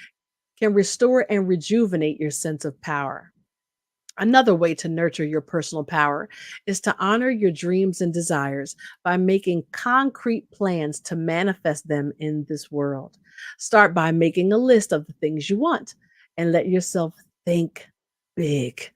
can restore and rejuvenate your sense of power. Another way to nurture your personal power is to honor your dreams and desires by making concrete plans to manifest them in this world. Start by making a list of the things you want and let yourself think big.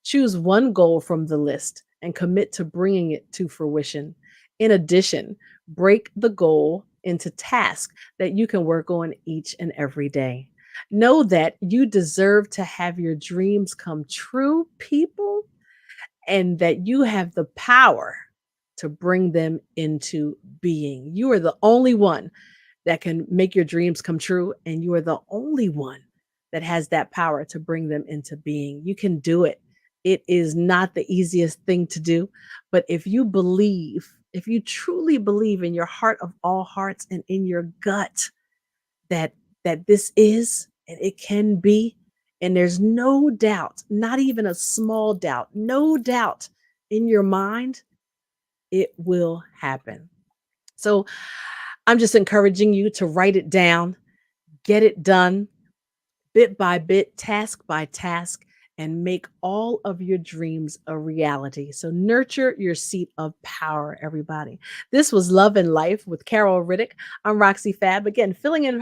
Choose one goal from the list and commit to bringing it to fruition. In addition, break the goal into tasks that you can work on each and every day. Know that you deserve to have your dreams come true, people, and that you have the power to bring them into being. You are the only one that can make your dreams come true, and you are the only one that has that power to bring them into being. You can do it. It is not the easiest thing to do, but if you truly believe in your heart of all hearts and in your gut that this is and it can be, and there's no doubt, not even a small doubt, no doubt in your mind, it will happen. So I'm just encouraging you to write it down, get it done bit by bit, task by task, and make all of your dreams a reality. So nurture your seat of power, everybody. This was Love and Life with Carol Riddick. I'm Roxy Fab, again, filling in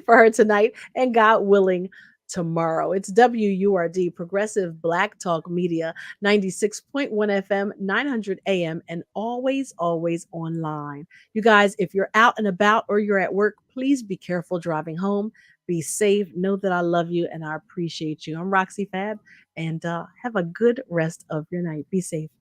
for her tonight, and God willing, tomorrow. It's WURD, Progressive Black Talk Media, 96.1 FM, 900 AM, and always online. You guys, if you're out and about or you're at work, please be careful driving home. Be safe. Know that I love you and I appreciate you. I'm Roxy Fab, and have a good rest of your night. Be safe.